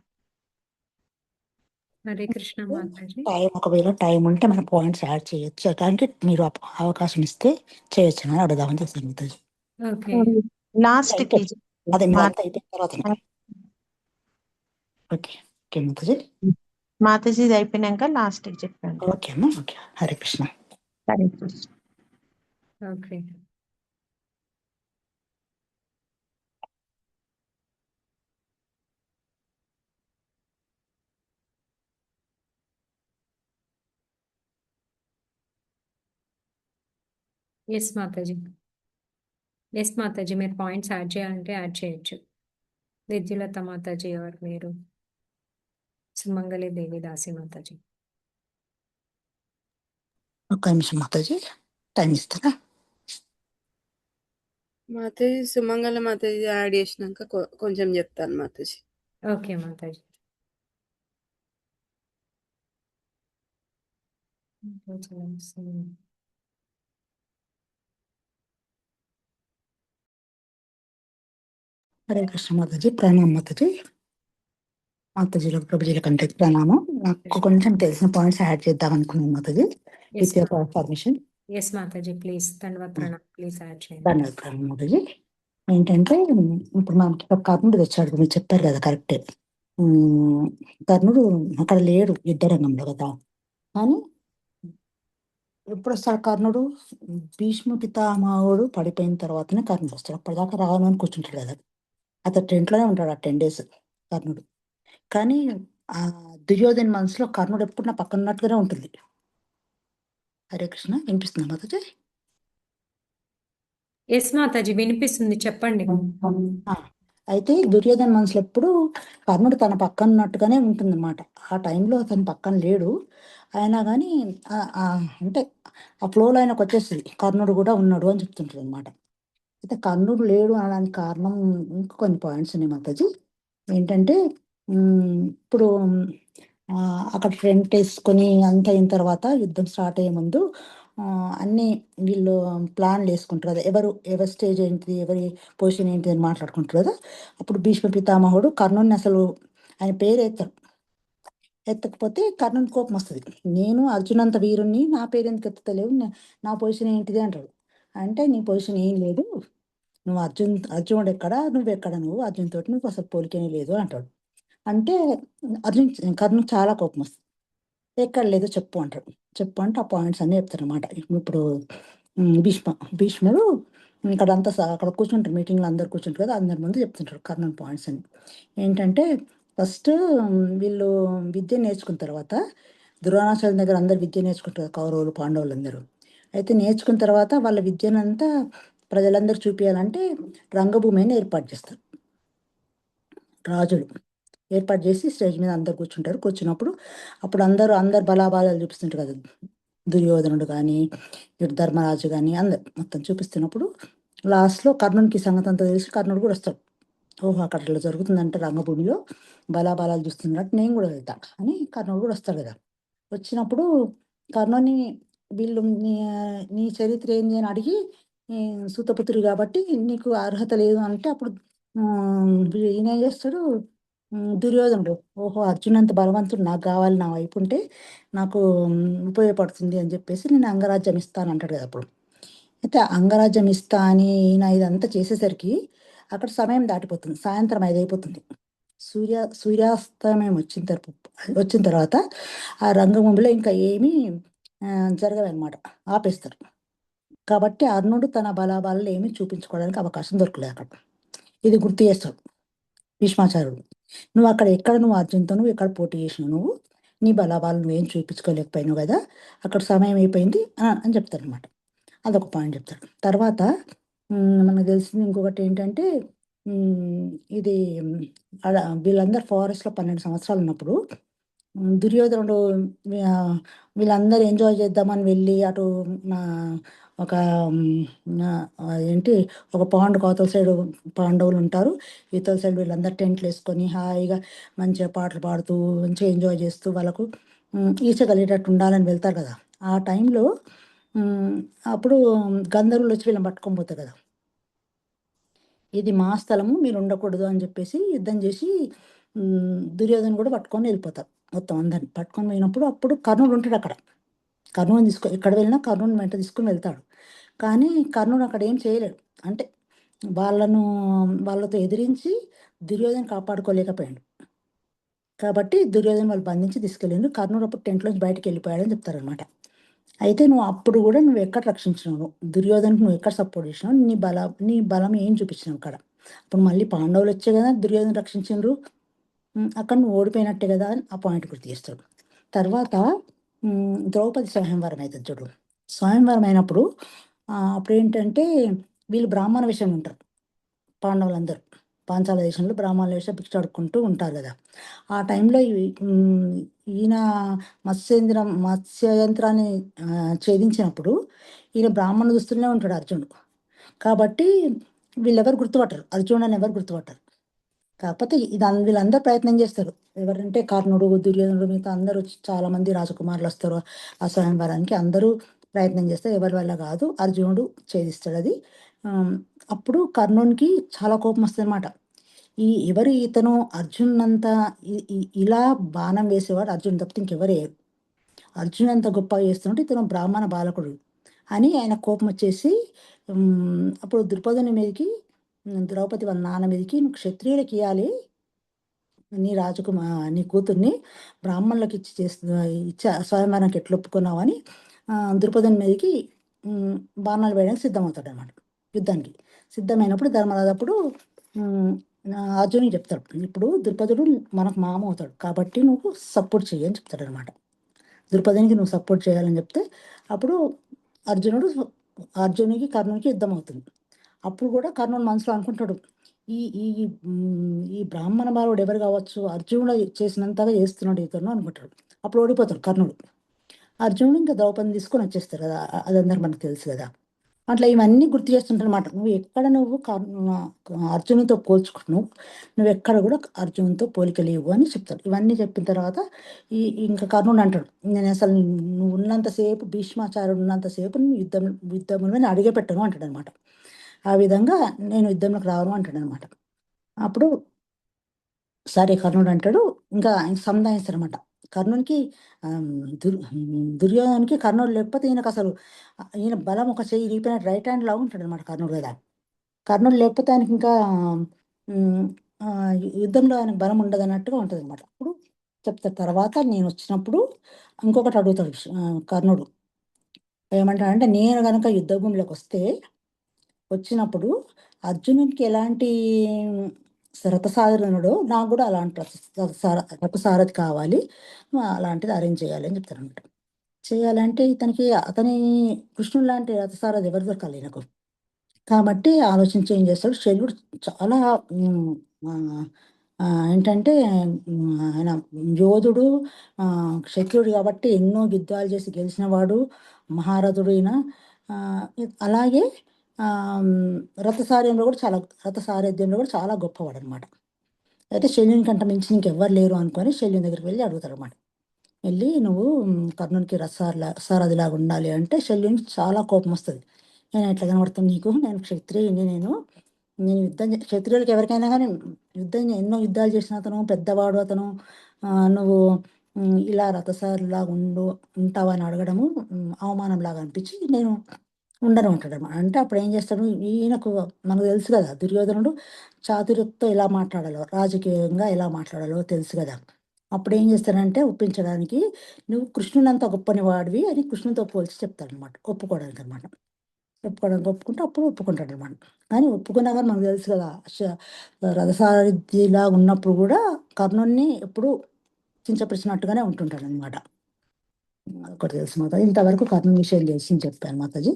హరే కృష్ణ మాతాజీ. ఒకవేళ టైం ఉంటే మన పాయింట్స్ యాడ్ చేయొచ్చు, అంటే మీరు అవకాశం ఇస్తే చేయొచ్చు అని అడుగుదామని చేశాను మాతాజీ. ఓకే, లాస్ట్ కి అదే మీరు అంతా అయిపోయిన తర్వాత. Okay okay Mataji. మాతాజీ అయిపోయినాక లాస్ట్ కి చెప్పండి. ఓకే అమ్మా, okay. Hare Krishna. Hare Krishna. Okay. Yes mataji, మీరు పాయింట్స్ యాడ్ చేయాలంటే యాడ్ చేయొచ్చు. విద్యులత మాతాజీ ఎవరు మీరు? సుమంగళి దేవి దాసి మాతాజీ. ఒక్క నిమిషం మాతాజీ, టైం ఇస్తారా? మాతాజీ సుమంగళ మాతాజీ యాడ్ చేసినాక కొంచెం చెప్తాను మాతాజీ. ఓకే మాతాజీ. హరే కృష్ణ మాతాజీ. ప్రణామం మాతాజీ. మాతాజీలకు ప్రభుజీలకు అంటే ప్రణామం. నాకు కొంచెం తెలిసిన పాయింట్స్ యాడ్ చేద్దాం అనుకున్నాను Mataji, with your permission. Yes Mataji, please. ధన్యవాద ప్రణామం, ప్లీజ్ యాడ్ చేయండి. ధన్యవాదాలు ప్రణామం మాతాజీ. ఏంటంటే ఇప్పుడు మనకి కర్ణుడు తెచ్చాడు, మీరు చెప్పారు కదా, కరెక్టే. కర్ణుడు అక్కడ లేడు యుద్ధ రంగంలో కదా, కానీ ఎప్పుడు వస్తాడు కర్ణుడు? భీష్మ పితామహుడు పడిపోయిన తర్వాతనే కర్ణుడు వస్తాడు. అప్పటిదాకా రాను అని కూర్చుంటాడు కదా. అతను టెంట్లోనే ఉంటాడు ఆ 10 days కర్ణుడు. కానీ ఆ దుర్యోధన మనసులో కర్ణుడు ఎప్పుడు నా పక్కన ఉన్నట్టుగానే ఉంటుంది. హరే కృష్ణ. వినిపిస్తుందా మాతాజీ? ఎస్ మాతాజీ, వినిపిస్తుంది, చెప్పండి. ఆ, అయితే దుర్యోధన మనసులో ఎప్పుడు కర్ణుడు తన పక్కన ఉన్నట్టుగానే ఉంటుందన్నమాట. ఆ టైంలో అతని పక్కన లేడు అయినా కానీ అంటే ఆ ఫ్లోలో ఆయనకు వచ్చేస్తుంది కర్ణుడు కూడా ఉన్నాడు అని చెప్తుంటాడు అనమాట. అయితే కర్ణుడు లేడు అనడానికి కారణం ఇంకా కొన్ని పాయింట్స్ ఉన్నాయి మాతాజీ. ఏంటంటే ఇప్పుడు అక్కడ ఫ్రంట్ వేసుకొని అంత అయిన తర్వాత యుద్ధం స్టార్ట్ అయ్యే ముందు అన్నీ వీళ్ళు ప్లాన్లు వేసుకుంటారు కదా, ఎవరి స్టేజ్ ఏంటిది, ఎవరి పొజిషన్ ఏంటిది అని మాట్లాడుకుంటారు కదా. అప్పుడు భీష్మ పితామహుడు కర్ణుడిని అసలు ఆయన పేరు ఎత్తకపోతే కర్ణుని కోపం వస్తుంది. నేను అర్జున్ అంత వీరుణ్ణి, నా పేరు ఎందుకు ఎత్తుతలేవు, నా పొజిషన్ ఏంటిది అంటాడు. అంటే నీ పొజిషన్ ఏం లేదు, నువ్వు అర్జునుడు ఎక్కడ, నువ్వెక్కడ, నువ్వు అర్జున్ తోటి నువ్వు అసలు పోలికనే లేదు అంటాడు. అంటే కర్ణుడు చాలా కోపం వస్తుంది. ఎక్కడ లేదో చెప్పు అంటాడు. చెప్పు అంటే ఆ పాయింట్స్ అన్నీ చెప్తారు అనమాట. ఇప్పుడు భీష్ముడు ఇక్కడ అంతా అక్కడ కూర్చుంటారు, మీటింగ్లో అందరు కూర్చుంటారు కదా, అందరి ముందు చెప్తుంటారు కర్ణుని పాయింట్స్ అని. ఏంటంటే ఫస్ట్ వీళ్ళు విద్య నేర్చుకున్న తర్వాత ద్రోణాచార్యుల దగ్గర అందరు విద్య నేర్చుకుంటారు, కౌరవులు పాండవులు అందరూ. అయితే నేర్చుకున్న తర్వాత వాళ్ళ విద్యనంతా ప్రజలందరూ చూపించాలంటే రంగభూమిని ఏర్పాటు చేస్తారు. రాజులు ఏర్పాటు చేసి స్టేజ్ మీద అందరు కూర్చుంటారు. కూర్చున్నప్పుడు అప్పుడు అందరు బలాబాలాలు చూపిస్తుంటారు కదా, దుర్యోధనుడు కానీ ధర్మరాజు కానీ అందరు మొత్తం చూపిస్తున్నప్పుడు లాస్ట్లో కర్ణునికి సంగతి అంతా తెలిసి కర్ణుడు కూడా వస్తాడు. ఓహో, అక్కడ ఇట్లా జరుగుతుందంటే రంగభూమిలో బలాబాలాలు చూస్తున్నట్టు నేను కూడా వెళ్తా అని కర్ణుడు కూడా వస్తాడు కదా. వచ్చినప్పుడు కర్ణుని వీళ్ళు నీ చరిత్ర ఏంది అని అడిగి, సూతపుత్రుడు కాబట్టి నీకు అర్హత లేదు అంటే అప్పుడు ఈయన ఏం చేస్తాడు, దుర్యోధనుడు ఓహో అర్జున్ అంత బలవంతుడు, నాకు కావాలి, నా వైపు ఉంటే నాకు ఉపయోగపడుతుంది అని చెప్పేసి నేను అంగరాజ్యం ఇస్తాను అంటాడు కదా. అప్పుడు అయితే అంగరాజ్యం ఇస్తా అని ఈయన ఇదంతా చేసేసరికి అక్కడ సమయం దాటిపోతుంది, సాయంత్రం 5 అయిపోతుంది. సూర్యాస్తమయం వచ్చిన తర్వాత ఆ రంగభూమిలో ఇంకా ఏమీ జరగదన్నమాట, ఆపేస్తారు. కాబట్టి అర్ణుడు తన బలాబాలను ఏమీ చూపించుకోవడానికి అవకాశం దొరకలేదు అక్కడ. ఇది గుర్తు చేస్తాడు భీష్మాచార్యుడు. నువ్వు అర్జున్తో నువ్వు ఎక్కడ పోటీ చేసినావు, నువ్వు నీ బలాబాలు నువ్వేం చూపించుకోలేకపోయినావు కదా, అక్కడ సమయం అయిపోయింది అని చెప్తాడు అనమాట. అదొక పాయింట్ చెప్తాడు. తర్వాత మనకు తెలిసింది ఇంకొకటి ఏంటంటే ఇది వీళ్ళందరూ ఫారెస్ట్లో 12 సంవత్సరాలు ఉన్నప్పుడు దుర్యోధనుడు వీళ్ళందరూ ఎంజాయ్ చేద్దామని వెళ్ళి అటు ఒక ఒక పాండ్ అవతల సైడ్ పాండవులు ఉంటారు, ఇతల సైడ్ వీళ్ళందరూ టెంట్లు వేసుకొని హాయిగా మంచిగా పాటలు పాడుతూ మంచిగా ఎంజాయ్ చేస్తూ వాళ్ళకు ఈస కలిగేటట్టు ఉండాలని వెళ్తారు కదా. ఆ టైంలో అప్పుడు గంధర్వులు వచ్చి వీళ్ళని పట్టుకొని పోతారు కదా, ఇది మా స్థలము, మీరు ఉండకూడదు అని చెప్పేసి యుద్ధం చేసి దుర్యోధన కూడా పట్టుకొని వెళ్ళిపోతారు. మొత్తం అందరిని పట్టుకొని పోయినప్పుడు అప్పుడు కర్ణుడు ఉంటాడు అక్కడ. కర్ణుని ఎక్కడ వెళ్ళినా కర్ణుని వెంట తీసుకుని వెళ్తాడు. కానీ కర్ణుడు అక్కడ ఏం చేయలేడు, అంటే వాళ్ళతో ఎదిరించి దుర్యోధన కాపాడుకోలేకపోయాడు. కాబట్టి దుర్యోధన వాళ్ళు బంధించి తీసుకెళ్ళిండు. కర్ణుడు అప్పుడు టెంట్లోంచి బయటకు వెళ్ళిపోయాడని చెప్తారనమాట. అయితే అప్పుడు కూడా నువ్వు ఎక్కడ రక్షించినావు, దుర్యోధనకు నువ్వు ఎక్కడ సపోర్ట్ చేసినావు, నీ బలం ఏం చూపించినావు అక్కడ. అప్పుడు మళ్ళీ పాండవులు వచ్చే కదా దుర్యోధన రక్షించిండ్రు, అక్కడ నువ్వు ఓడిపోయినట్టే కదా అని ఆ పాయింట్ గుర్తు చేస్తాడు. తర్వాత ద్రౌపది స్వయంవరం అవుతుంది చూడు. స్వయంవరం అయినప్పుడు అప్పుడు ఏంటంటే వీళ్ళు బ్రాహ్మణ విషయం ఉంటారు, పాండవులందరూ పాంచాల దేశంలో బ్రాహ్మణుల విషయం భిక్షాడుకుంటూ ఉంటారు కదా. ఆ టైంలో ఈయన మత్స్యయంత్రాన్ని ఛేదించినప్పుడు ఈయన బ్రాహ్మణ దుస్తులనే ఉంటాడు అర్జునుడు. కాబట్టి వీళ్ళెవరు గుర్తుపట్టరు, అర్జునుడు అని ఎవరు గుర్తుపట్టరు. కాకపోతే వీళ్ళందరూ ప్రయత్నం చేస్తారు. ఎవరంటే కర్ణుడు, దుర్యోధనుడు, మిగతా అందరూ చాలా మంది రాజకుమారులు వస్తారు ఆ స్వయంవరానికి. అందరూ ప్రయత్నం చేస్తారు, ఎవరి వల్ల కాదు, అర్జునుడు ఛేదిస్తాడు అది. అప్పుడు కర్ణునికి చాలా కోపం వస్తుంది అనమాట. ఇతను అర్జున్ అంతా ఇలా బాణం వేసేవాడు అర్జున్ తప్పితే ఇంకెవరే, అర్జున్ అంత గొప్పగా చేస్తుంటే ఇతను బ్రాహ్మణ బాలకుడు అని ఆయన కోపం వచ్చేసి అప్పుడు ద్రుపదుని మీదకి, ద్రౌపది వాళ్ళ నాన్న మీదకి, నువ్వు క్షత్రియులకి ఇవ్వాలి, నీ కూతుర్ని బ్రాహ్మణులకు ఇచ్చి స్వయంవరానికి ఎట్లా ఒప్పుకున్నావు అని ద్రుపదుని మీదకి బాణాలు వేయడానికి సిద్ధమవుతాడు అనమాట. యుద్ధానికి సిద్ధమైనప్పుడు ధర్మరాజు అప్పుడు అర్జునుడికి చెప్తాడు, ఇప్పుడు ద్రుపదుడు మనకు మామ అవుతాడు కాబట్టి నువ్వు సపోర్ట్ చెయ్యి అని చెప్తాడు అనమాట. ద్రుపదునికి నువ్వు సపోర్ట్ చేయాలని చెప్తే అప్పుడు అర్జునుడికి కర్ణునికి యుద్ధం అవుతుంది. అప్పుడు కూడా కర్ణుడు మనసులో అనుకుంటాడు, ఈ ఈ ఈ బ్రాహ్మణ బాలుడు ఎవరు కావచ్చు, అర్జునుడు చేసినంతగా చేస్తున్నాడు ఇతను అనుకుంటాడు. అప్పుడు ఓడిపోతాడు కర్ణుడు. అర్జునుడు ఇంకా ద్రౌపదిని తీసుకొని వచ్చేస్తారు కదా, అదందరూ మనకు తెలుసు కదా. అట్లా ఇవన్నీ గుర్తు చేస్తుంటారనమాట. నువ్వు అర్జునుడితో పోల్చుకున్నావు, నువ్వు ఎక్కడ కూడా అర్జునుడితో పోలిక లేవు అని చెప్తాడు. ఇవన్నీ చెప్పిన తర్వాత ఇంకా కర్ణుడు అంటాడు, నేను అసలు నువ్వు ఉన్నంతసేపు, భీష్మాచార్యుడు ఉన్నంతసేపు నువ్వు యుద్ధంలో అడిగే పెట్టను అంటాడు అనమాట. ఆ విధంగా నేను యుద్ధంలోకి రాను అంటాడు అనమాట. అప్పుడు సరే కర్ణుడు అంటాడు, ఇంకా సంధాయిస్తారనమాట. కర్ణునికి దుర్యోధనునికి కర్ణుడు లేకపోతే ఈయనకు అసలు ఈయన బలం ఒక చెయ్యి రీపిన రైట్ హ్యాండ్ లాగా ఉంటాడు అనమాట కర్ణుడు కదా. కర్ణుడు లేకపోతే ఆయనకి ఇంకా యుద్ధంలో ఆయనకు బలం ఉండదు అన్నట్టుగా ఉంటుంది అనమాట. అప్పుడు చెప్తారు తర్వాత నేను వచ్చినప్పుడు ఇంకొకటి అడుగుతాడు కర్ణుడు, ఏమంటాడంటే నేను కనుక యుద్ధ భూమిలోకి వచ్చినప్పుడు అర్జునునికి ఎలాంటి రథసారథుడు నాకు కూడా అలాంటి రథసారథి కావాలి, అలాంటిది అరేంజ్ చేయాలి అని చెప్తారు అనమాట. చేయాలంటే అతని కృష్ణుడు లాంటి రథసారథి ఎవరు దొరకాలి నాకు. కాబట్టి ఆలోచించి ఏం చేస్తాడు, శల్యుడు చాలా ఏంటంటే ఆయన యోధుడు, క్షత్రుడు కాబట్టి ఎన్నో యుద్ధాలు చేసి గెలిచిన వాడు, మహారథుడు ఈయన. అలాగే రథసారథ్యంలో కూడా చాలా గొప్పవాడు అనమాట. అయితే శల్యుని కంటే మించి ఇంకెవ్వరు లేరు అనుకొని శల్యుని దగ్గరికి వెళ్ళి అడుగుతాడు అనమాట. వెళ్ళి నువ్వు కర్ణునికి సారథిలాగా ఉండాలి అంటే శల్యునికి చాలా కోపం వస్తుంది. నేను ఎట్లా కనబడుతుంది నీకు, నేను క్షత్రియుని, నేను క్షత్రియులకి ఎవరికైనా కానీ ఎన్నో యుద్ధాలు చేసిన అతను, పెద్దవాడు అతను, నువ్వు ఇలా రథసారిలాగా ఉంటావని అడగడము అవమానంలాగా అనిపించి నేను ఉండను ఉంటాడు అనమాట. అంటే అప్పుడు ఏం చేస్తాడు, ఈయనకు మనకు తెలుసు కదా దుర్యోధనుడు చాతుర్యంతో ఎలా మాట్లాడాలో, రాజకీయంగా ఎలా మాట్లాడాలో తెలుసు కదా. అప్పుడు ఏం చేస్తాడంటే ఒప్పించడానికి, నువ్వు కృష్ణునంత గొప్పని వాడివి అని కృష్ణునితో పోల్చి చెప్తాడనమాట, ఒప్పుకోవడానికి అనమాట. ఒప్పుకుంటే అప్పుడు ఒప్పుకుంటాడు అనమాట. కానీ ఒప్పుకున్నా కానీ మనకు తెలుసు కదా రథసారథిలా ఉన్నప్పుడు కూడా కర్ణుడిని ఎప్పుడు కించపరిచినట్టుగానే ఉంటుంటాడు అనమాట. ఒకటి తెలుసు మాతాజీ, ఇంతవరకు కర్ణుని విషయం తెలిసి చెప్పాను మాతాజీ.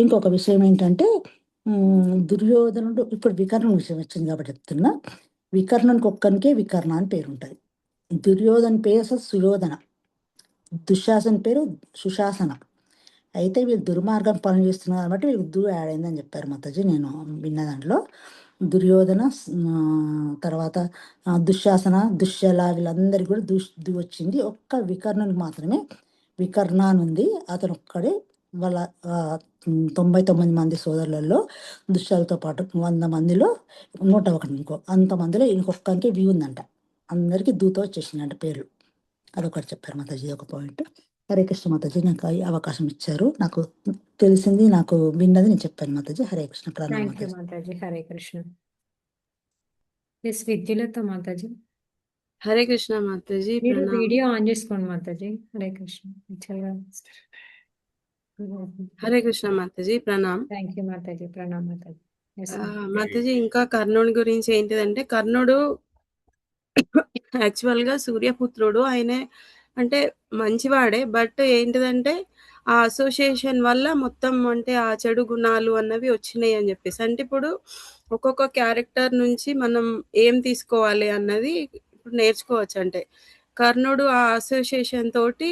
ఇంకొక విషయం ఏంటంటే దుర్యోధనుడు, ఇప్పుడు వికర్ణుని విషయం వచ్చింది కాబట్టి చెప్తున్నా. వికర్ణునికి ఒక్కనికే వికర్ణ అని పేరు ఉంటుంది. దుర్యోధన పేరు అసలు సుయోధన, దుశ్శాసన పేరు సుశాసన. అయితే వీళ్ళు దుర్మార్గం పనులు చేస్తున్నారు కాబట్టి వీళ్ళు దు యాడ్ అయిందని చెప్పారు మాతాజీ నేను విన్న దాంట్లో. దుర్యోధన తర్వాత దుశ్శాసన, దుశ్శల వీళ్ళందరికీ కూడా దు వచ్చింది. ఒక్క వికర్ణునికి మాత్రమే వికర్ణ అని ఉంది. అతను ఒక్కడే వాళ్ళ 99 మంది సోదరులలో దుశ్శలతో పాటు 100 మందిలో 101 అంతమందిలో ఇంకొక్కరికి వి ఉందంట. అందరికీ దూతో వచ్చేసిందంట పేర్లు. అదొకటి చెప్పారు మాతాజీ, ఒక పాయింట్. హరే కృష్ణ మాతాజీ, నాకు అవకాశం ఇచ్చారు. నాకు తెలిసింది, నాకు విన్నది నేను చెప్పాను మాతాజీ. హరే కృష్ణ. మాతాజీ హరే కృష్ణ. విద్యులత మాతాజీ. హరే కృష్ణ మాతాజీ. వీడియో ఆన్ చేసుకోండి మాతాజీ. హరే కృష్ణ. హరే కృష్ణ మాతాజీ. ప్రణామ్. Thank you Mataji. ప్రణామ్ మాతాజీ. మాతాజీ ఇంకా కర్ణుడి గురించి ఏంటిదంటే, కర్ణుడు యాక్చువల్ గా సూర్యపుత్రుడు. ఆయనే అంటే మంచివాడే, బట్ ఏంటిదంటే ఆ అసోసియేషన్ వల్ల మొత్తం అంటే ఆ చెడు గుణాలు అన్నవి వచ్చినాయి అని చెప్పేసి. అంటే ఇప్పుడు ఒక్కొక్క క్యారెక్టర్ నుంచి మనం ఏం తీసుకోవాలి అన్నది ఇప్పుడు నేర్చుకోవచ్చు. అంటే కర్ణుడు ఆ అసోసియేషన్ తోటి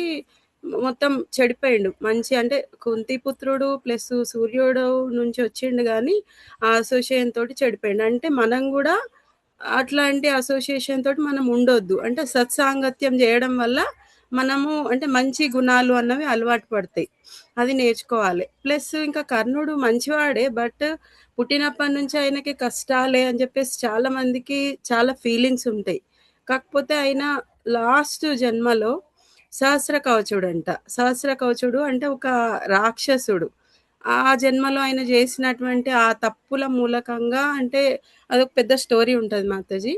మొత్తం చెడిపోయిండు. మంచి అంటే కుంతిపుత్రుడు ప్లస్ సూర్యుడు నుంచి వచ్చిండు కానీ ఆ అసోసియేషన్ తోటి చెడిపోయిండు. అంటే మనం కూడా అట్లాంటి అసోసియేషన్ తోటి మనం ఉండొద్దు. అంటే సత్సాంగత్యం చేయడం వల్ల మనము అంటే మంచి గుణాలు అన్నవి అలవాటు పడతాయి, అది నేర్చుకోవాలి. ప్లస్ ఇంకా కర్ణుడు మంచివాడే, బట్ పుట్టినప్పటి నుంచి ఆయనకి కష్టాలే అని చెప్పేసి చాలా మందికి చాలా ఫీలింగ్స్ ఉంటాయి. కాకపోతే ఆయన లాస్ట్ జన్మలో సహస్ర కవచుడు అంటే ఒక రాక్షసుడు. ఆ జన్మలో ఆయన చేసినటువంటి ఆ తప్పుల మూలకంగా అంటే అదొక పెద్ద స్టోరీ ఉంటుంది మాతాజీ.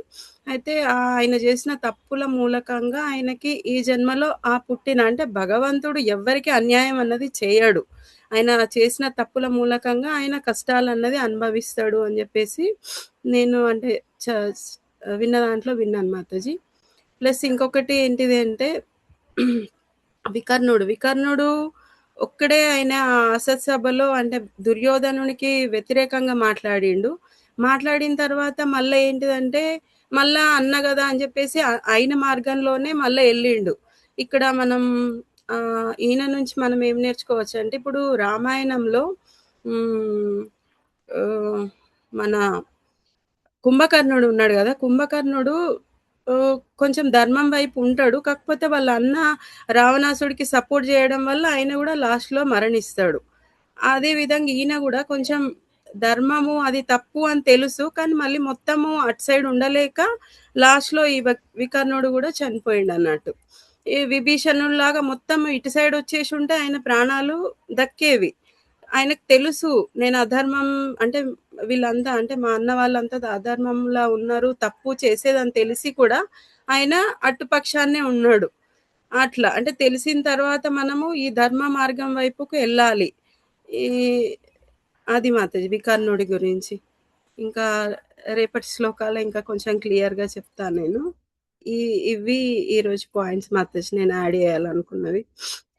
అయితే ఆయన చేసిన తప్పుల మూలకంగా ఆయనకి ఈ జన్మలో ఆ పుట్టిన అంటే భగవంతుడు ఎవ్వరికి అన్యాయం అన్నది చేయడు. ఆయన చేసిన తప్పుల మూలకంగా ఆయన కష్టాలన్నది అనుభవిస్తాడు అని చెప్పేసి నేను అంటే విన్న దాంట్లో విన్నాను మాతాజీ. ప్లస్ ఇంకొకటి ఏంటిది అంటే వికర్ణుడు ఒక్కడే ఆయన అసత్ సభలో అంటే దుర్యోధనునికి వ్యతిరేకంగా మాట్లాడిన తర్వాత మళ్ళీ ఏంటిదంటే మళ్ళా అన్న కదా అని చెప్పేసి అయిన మార్గంలోనే మళ్ళీ వెళ్ళిండు. ఇక్కడ మనం ఈయన నుంచి మనం ఏం నేర్చుకోవచ్చు అంటే ఇప్పుడు రామాయణంలో మన కుంభకర్ణుడు ఉన్నాడు కదా, కుంభకర్ణుడు కొంచెం ధర్మం వైపు ఉంటాడు. కాకపోతే వాళ్ళ అన్న రావణాసుడికి సపోర్ట్ చేయడం వల్ల ఆయన కూడా లాస్ట్లో మరణిస్తాడు. అదే విధంగా ఈయన కూడా కొంచెం ధర్మము అది తప్పు అని తెలుసు, కానీ మళ్ళీ మొత్తము అటు సైడ్ ఉండలేక లాస్ట్లో ఈ వికర్ణుడు కూడా చనిపోయిండు అన్నట్టు. ఈ విభీషణుడిలాగా మొత్తం ఇటు సైడ్ వచ్చేసి ఉంటే ఆయన ప్రాణాలు దక్కేవి. ఆయనకు తెలుసు నేను అధర్మం అంటే వీళ్ళంతా అంటే మా అన్న వాళ్ళంతా అధర్మంలా ఉన్నారు, తప్పు చేసేదని తెలిసి కూడా ఆయన అటుపక్షాన్నే ఉన్నాడు. అట్లా అంటే తెలిసిన తర్వాత మనము ఈ ధర్మ మార్గం వైపుకు వెళ్ళాలి. ఈ అది మాతాజీ వికర్ణుడి గురించి. ఇంకా రేపటి శ్లోకాలు ఇంకా కొంచెం క్లియర్గా చెప్తాను నేను. ఇవి ఈరోజు పాయింట్స్ మాతాజీ నేను యాడ్ చేయాలనుకున్నవి.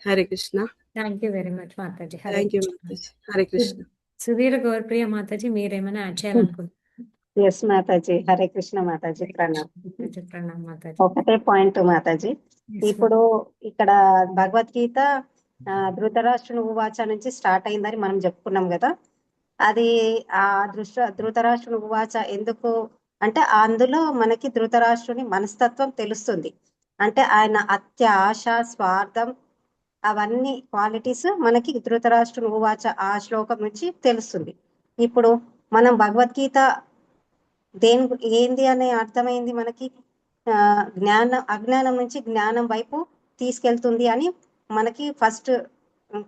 Hare Krishna. Thank you very much Mataji. Thank you Mataji. Hare Krishna. Sudhir Gaurapriya Mataji మీరేమైనా యాడ్ చేయాలనుకుంటున్నారు? ఎస్ మాతాజీ. హరే కృష్ణ మాతాజీ. ప్రణామ్. ప్రణామ్ మాతాజీ. ఒకటే పాయింట్ మాతాజీ. ఇప్పుడు ఇక్కడ భగవద్గీత ధృతరాష్ట్రుని ఉవాచ నుంచి స్టార్ట్ అయిందని మనం చెప్పుకున్నాం కదా. అది ఆ ధృతరాష్ట్రుని ఉవాచ ఎందుకు అంటే అందులో మనకి ధృతరాష్ట్రుని మనస్తత్వం తెలుస్తుంది. అంటే ఆయన అత్యాశ, స్వార్థం అవన్నీ క్వాలిటీస్ మనకి ధృతరాష్ట్రుని ఉవాచ ఆ శ్లోకం నుంచి తెలుస్తుంది. ఇప్పుడు మనం భగవద్గీత ఏంది అనే అర్థమైంది మనకి అజ్ఞానం నుంచి జ్ఞానం వైపు తీసుకెళ్తుంది అని మనకి ఫస్ట్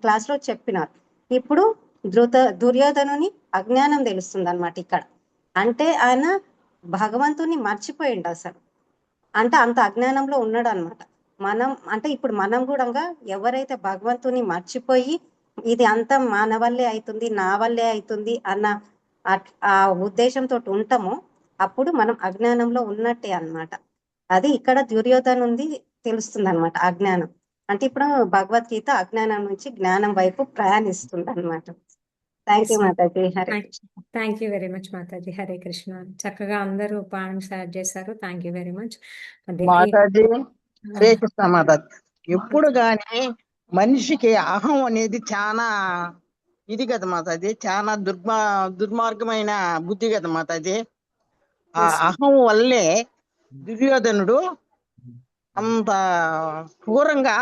క్లాస్ లో చెప్పినారు. ఇప్పుడు దుర్యోధనుని అజ్ఞానం తెలుస్తుంది అన్నమాట ఇక్కడ. అంటే ఆయన భగవంతుని మర్చిపోయిండు అసలు, అంటే అంత అజ్ఞానంలో ఉన్నాడు అనమాట. మనం అంటే ఇప్పుడు మనం కూడా ఎవరైతే భగవంతుని మర్చిపోయి ఇది అంతా మన వల్లే అవుతుంది, నా వల్లే అవుతుంది అన్న ఆ ఉద్దేశంతో ఉంటామో అప్పుడు మనం అజ్ఞానంలో ఉన్నట్టే అన్నమాట. అది ఇక్కడ దుర్యోధనుంది తెలుస్తుంది అనమాట అజ్ఞానం. అంటే ఇప్పుడు భగవద్గీత అజ్ఞానం నుంచి జ్ఞానం వైపు ప్రయాణిస్తుంది అనమాట. Thank you Mataji. Hare Krishna. Thank you very much Mataji. Hare Krishna. చక్కగా అందరూ పాయింట్స్ యాడ్ చేశారు. Thank you very much Mataji. Hare Krishna Mataji. ఎప్పుడు గాని మనిషికి అహం అనేది చాలా ఇది కదా మాతాజీ, చాలా దుర్మార్గమైన బుద్ధి కదా మాతాజీ. ఆ అహం వల్లే దుర్యోధనుడు అంత క్రూరంగా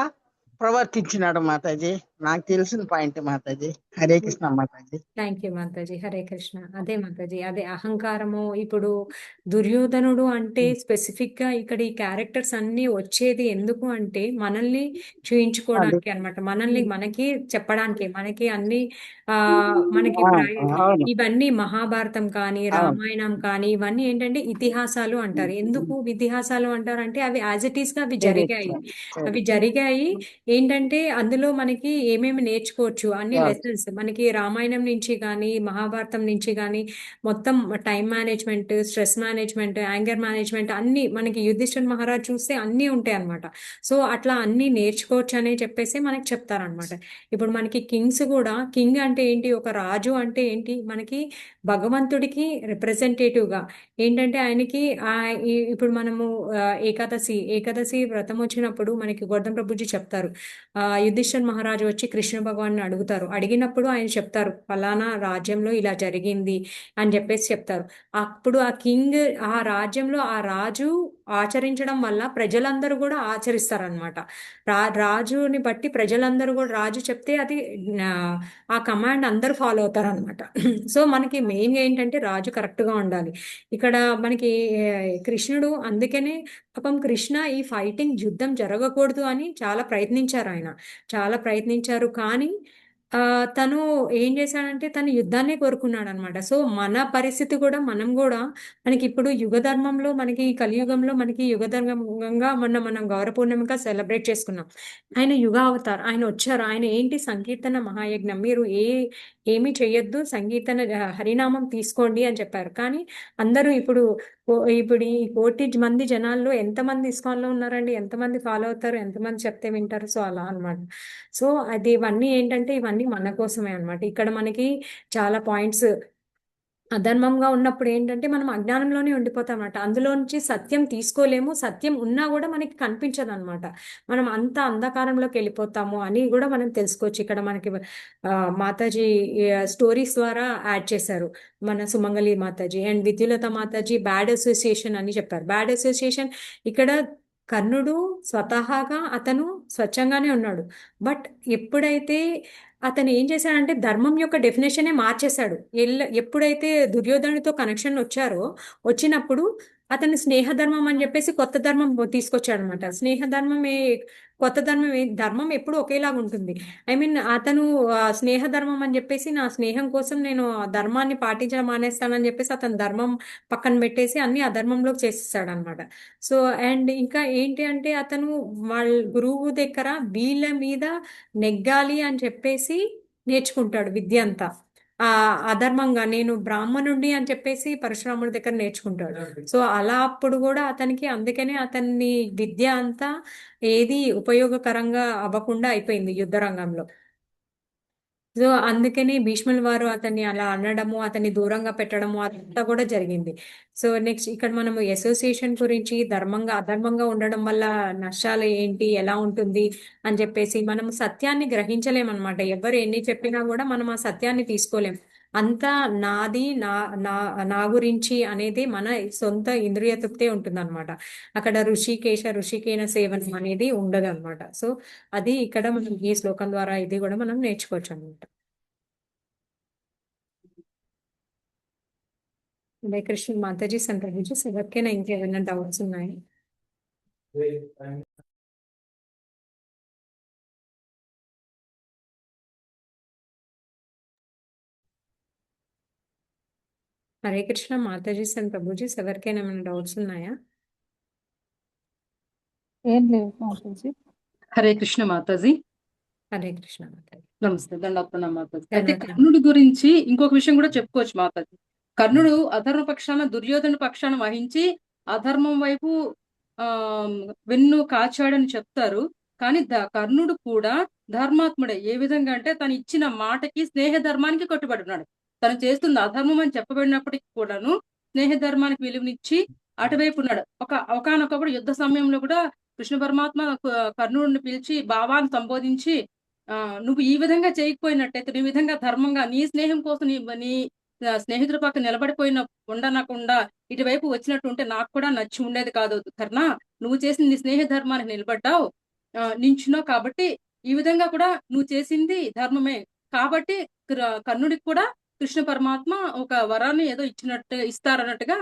ప్రవర్తించినాడు మాతాజీ. నాకు తెలిసిన point Mataji. Hare Krishna Mataji. Thank you Mataji. Hare Krishna. అదే మాతాజీ, అదే అహంకారము. ఇప్పుడు దుర్యోధనుడు అంటే స్పెసిఫిక్ గా ఇక్కడ ఈ క్యారెక్టర్స్ అన్ని వచ్చేది ఎందుకు అంటే మనల్ని చూయించుకోవడానికి అన్నమాట. మనకి చెప్పడానికి మనకి అన్ని మనకి ఇవన్నీ మహాభారతం కానీ రామాయణం కానీ ఇవన్నీ ఏంటంటే ఇతిహాసాలు అంటారు. ఎందుకు ఇతిహాసాలు అంటారు అంటే అవి యాజ్ ఇట్ ఈస్ గా అవి జరిగాయి. ఏంటంటే అందులో మనకి ఏమేమి నేర్చుకోవచ్చు అన్ని లెసన్స్ మనకి రామాయణం నుంచి కానీ మహాభారతం నుంచి కానీ మొత్తం time management, stress management, anger management అన్ని మనకి యుధిష్ఠిర్ మహారాజ్ చూస్తే అన్నీ ఉంటాయి అనమాట. సో అట్లా అన్ని నేర్చుకోవచ్చు అని చెప్పేసి మనకి చెప్తారనమాట. ఇప్పుడు మనకి కింగ్స్ కూడా, కింగ్ అంటే ఏంటి, ఒక రాజు అంటే ఏంటి, మనకి భగవంతుడికి రిప్రజెంటేటివ్ గా ఏంటంటే ఆయనకి ఇప్పుడు మనము ఏకాదశి వ్రతం వచ్చినప్పుడు మనకి గౌతమ్ ప్రభుజీ చెప్తారు, యుధిష్ఠిర్ మహారాజు వచ్చి కృష్ణ భగవాన్ అడుగుతారు. అడిగినప్పుడు ఆయన చెప్తారు ఫలానా రాజ్యంలో ఇలా జరిగింది అని చెప్పేసి చెప్తారు. అప్పుడు ఆ కింగ్ ఆ రాజ్యంలో ఆ రాజు ఆచరించడం వల్ల ప్రజలందరూ కూడా ఆచరిస్తారనమాట. రాజుని బట్టి ప్రజలందరూ కూడా రాజు చెప్తే అది ఆ కమాండ్ అందరూ ఫాలో అవుతారు అనమాట. సో మనకి మెయిన్ ఏంటంటే రాజు కరెక్ట్ గా ఉండాలి. ఇక్కడ మనకి కృష్ణుడు అందుకనే పాపం కృష్ణ ఈ ఫైటింగ్ యుద్ధం జరగకూడదు అని చాలా ప్రయత్నించారు. ఆయన చాలా ప్రయత్నించారు, కానీ తను ఏం చేశాడంటే తను యుద్ధాన్నే కోరుకున్నాడు అనమాట. సో మన పరిస్థితి కూడా మనం కూడా మనకి ఇప్పుడు యుగ ధర్మంలో మనకి ఈ కలియుగంలో మనకి యుగ ధర్మంగా మనం గౌర పూర్ణిమగా సెలబ్రేట్ చేసుకున్నాం. ఆయన యుగ అవతార్, ఆయన వచ్చారు. ఆయన ఏంటి సంకీర్తన మహాయజ్ఞం, మీరు ఏమీ చెయ్యొద్దు, సంకీర్తన హరినామం తీసుకోండి అని చెప్పారు. కానీ అందరూ ఇప్పుడు ఈ 1 కోటి మంది జనాల్లో ఎంతమంది ఇస్కాన్లో ఉన్నారండి, ఎంతమంది ఫాలో అవుతారు, ఎంతమంది చెప్తే వింటారు. సో అలా అన్నమాట. సో అది ఇవన్నీ ఏంటంటే ఇవన్నీ మన కోసమే అన్నమాట. ఇక్కడ మనకి చాలా పాయింట్స్ అధర్మంగా ఉన్నప్పుడు ఏంటంటే మనం అజ్ఞానంలోనే ఉండిపోతాం అన్నమాట. అందులో నుంచి సత్యం తీసుకోలేము, సత్యం ఉన్నా కూడా మనకి కనిపించదు అనమాట. మనం అంత అంధకారంలోకి వెళ్ళిపోతాము అని కూడా మనం తెలుసుకోవచ్చు. ఇక్కడ మనకి మాతాజీ స్టోరీస్ ద్వారా యాడ్ చేశారు. మన Sumangali Mataji and Vidyulatha Mataji bad association అని చెప్పారు. బ్యాడ్ అసోసియేషన్ ఇక్కడ కర్ణుడు స్వతహాగా అతను స్వచ్ఛంగానే ఉన్నాడు. బట్ ఎప్పుడైతే అతను ఏం చేశాడంటే ధర్మం యొక్క డెఫినేషనే మార్చేశాడు. ఎప్పుడైతే దుర్యోధనుడితో కనెక్షన్ వచ్చినప్పుడు అతను స్నేహధర్మం అని చెప్పేసి కొత్త ధర్మం తీసుకొచ్చాడు అనమాట. కొత్త ధర్మం ఎప్పుడు ఒకేలాగా ఉంటుంది. ఐ మీన్ అతను స్నేహధర్మం అని చెప్పేసి నా స్నేహం కోసం నేను ధర్మాన్ని పాటించడం మానేస్తానని చెప్పేసి అతను ధర్మం పక్కన పెట్టేసి అన్ని అధర్మంలోకి చేసేసాడు అనమాట. సో అండ్ ఇంకా ఏంటి అంటే అతను వాళ్ళ గురువు దగ్గర వీళ్ళ మీద నెగ్గాలి అని చెప్పేసి నేర్చుకుంటాడు విద్య అంతా. అధర్మంగా నేను బ్రాహ్మణుడిని అని చెప్పేసి పరశురాముడి దగ్గర నేర్చుకుంటాడు. సో అలా అప్పుడు కూడా అతనికి అందుకనే అతన్ని విద్య అంతా ఏది ఉపయోగకరంగా అవ్వకుండా అయిపోయింది యుద్ధ రంగంలో. సో అందుకని భీష్ముల వారు అతన్ని అలా అనడము, అతన్ని దూరంగా పెట్టడము అదంతా కూడా జరిగింది. సో నెక్స్ట్ ఇక్కడ మనము అసోసియేషన్ గురించి అధర్మంగా ఉండడం వల్ల నష్టాలు ఏంటి, ఎలా ఉంటుంది అని చెప్పేసి మనం సత్యాన్ని గ్రహించలేమన్నమాట. ఎవరు ఎన్ని చెప్పినా కూడా మనం ఆ సత్యాన్ని తీసుకోలేం. అంతా నాది, నా నా నా గురించి అనేది మన సొంత ఇంద్రియ తృప్తే ఉంటుందన్నమాట. అక్కడ ఋషికేన సేవనం అనేది ఉండదు అనమాట. సో అది ఇక్కడ మనం ఈ శ్లోకం ద్వారా ఇది కూడా మనం నేర్చుకోవచ్చు అనమాట. హరే కృష్ణ మాతాజీ, సంప్రభుజీ, ఎవరికైనా ఇంకేమైనా డౌట్స్ ఉన్నాయి? హరే కృష్ణ మాతాజీ, సంప్రభుజీ, ఎవరికైనా ఏమైనా డౌట్స్ ఉన్నాయా? ఏం లేవు మాతాజీ. హరే కృష్ణ మాతాజీ. హరే కృష్ణ మాతాజీ. నమస్తే, దండోత్తమ మాతాజీ. అయితే కర్ణుడి గురించి ఇంకొక విషయం కూడా చెప్పుకోవచ్చు మాతాజీ. కర్ణుడు అధర్మ పక్షాన దుర్యోధన పక్షాన వహించి అధర్మం వైపు వెన్ను కాచాడని చెప్తారు. కానీ కర్ణుడు కూడా ధర్మాత్ముడే. ఏ విధంగా అంటే తను ఇచ్చిన మాటకి స్నేహ ధర్మానికి కట్టుబడి ఉన్నాడు. తను చేస్తుంది అధర్మం అని చెప్పబడినప్పటికీ కూడాను స్నేహ ధర్మానికి విలువనిచ్చి అటువైపు ఉన్నాడు. ఒకనొకప్పుడు యుద్ధ సమయంలో కూడా కృష్ణ పరమాత్మ కర్ణుడిని పిలిచి భావాన్ని సంబోధించి నువ్వు ఈ విధంగా చేయకపోయినట్టయితే, నీ విధంగా ధర్మంగా నీ స్నేహం కోసం నీ స్నేహితుల పక్కన ఉండనకుండా ఇటువైపు వచ్చినట్టు ఉంటే నాకు కూడా నచ్చి ఉండేది కాదు కర్ణ. నువ్వు చేసిన నీ స్నేహ ధర్మానికి నిలబడ్డావు, నించున్నావు. కాబట్టి ఈ విధంగా కూడా నువ్వు చేసింది ధర్మమే. కాబట్టి కర్ణుడికి కూడా కృష్ణ పరమాత్మ ఒక వరాన్ని ఏదో ఇస్తారన్నట్టుగా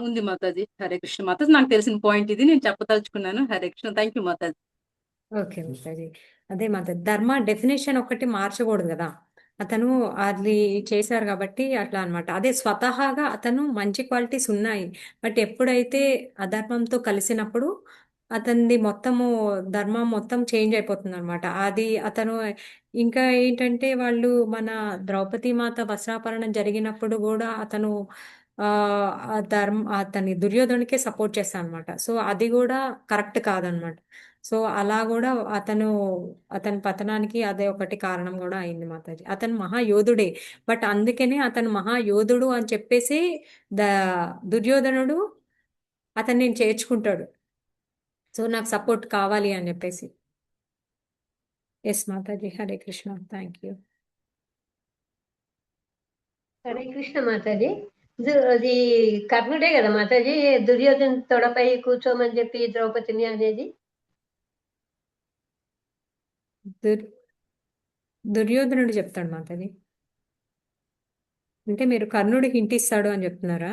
ఉంది మాతాజీ. హరే కృష్ణ మాతాజీ. నాకు తెలిసిన పాయింట్ ఇది, నేను చెప్పదలుచుకున్నాను. Hare Krishna. Thank you Mataji. Okay Mataji. అదే మాతాజీ, ధర్మ డెఫినేషన్ ఒకటి మార్చకూడదు కదా. అతను అది చేశారు కాబట్టి అట్లా అనమాట. అదే స్వతహాగా అతను మంచి క్వాలిటీస్ ఉన్నాయి. బట్ ఎప్పుడైతే అధర్మంతో కలిసినప్పుడు అతనిది ధర్మం మొత్తం చేంజ్ అయిపోతుంది అనమాట. అది అతను ఇంకా ఏంటంటే వాళ్ళు మన ద్రౌపది మాత వస్త్రాపరణం జరిగినప్పుడు కూడా అతను అతని దుర్యోధనుడికే సపోర్ట్ చేస్తాను అనమాట. సో అది కూడా కరెక్ట్ కాదనమాట. సో అలా కూడా అతని పతనానికి అదే ఒకటి కారణం కూడా అయింది మాతాజీ. అతను మహాయోధుడే, బట్ అందుకనే అతను మహాయోధుడు అని చెప్పేసి దుర్యోధనుడు అతన్ని చేర్చుకుంటాడు. సో నాకు సపోర్ట్ కావాలి అని చెప్పేసి. Yes Mataji. Hare Krishna. Thank you. Hare Krishna mataji. అది కర్ణుడే కదా మాతాజీ దుర్యోధన తొడపై కూర్చోమని చెప్పి ద్రౌపదిని అనేది? దుర్యోధనుడు చెప్తాడు మాతాజీ. అంటే మీరు కర్ణుడికి ఇంటిస్తాడు అని చెప్తున్నారా?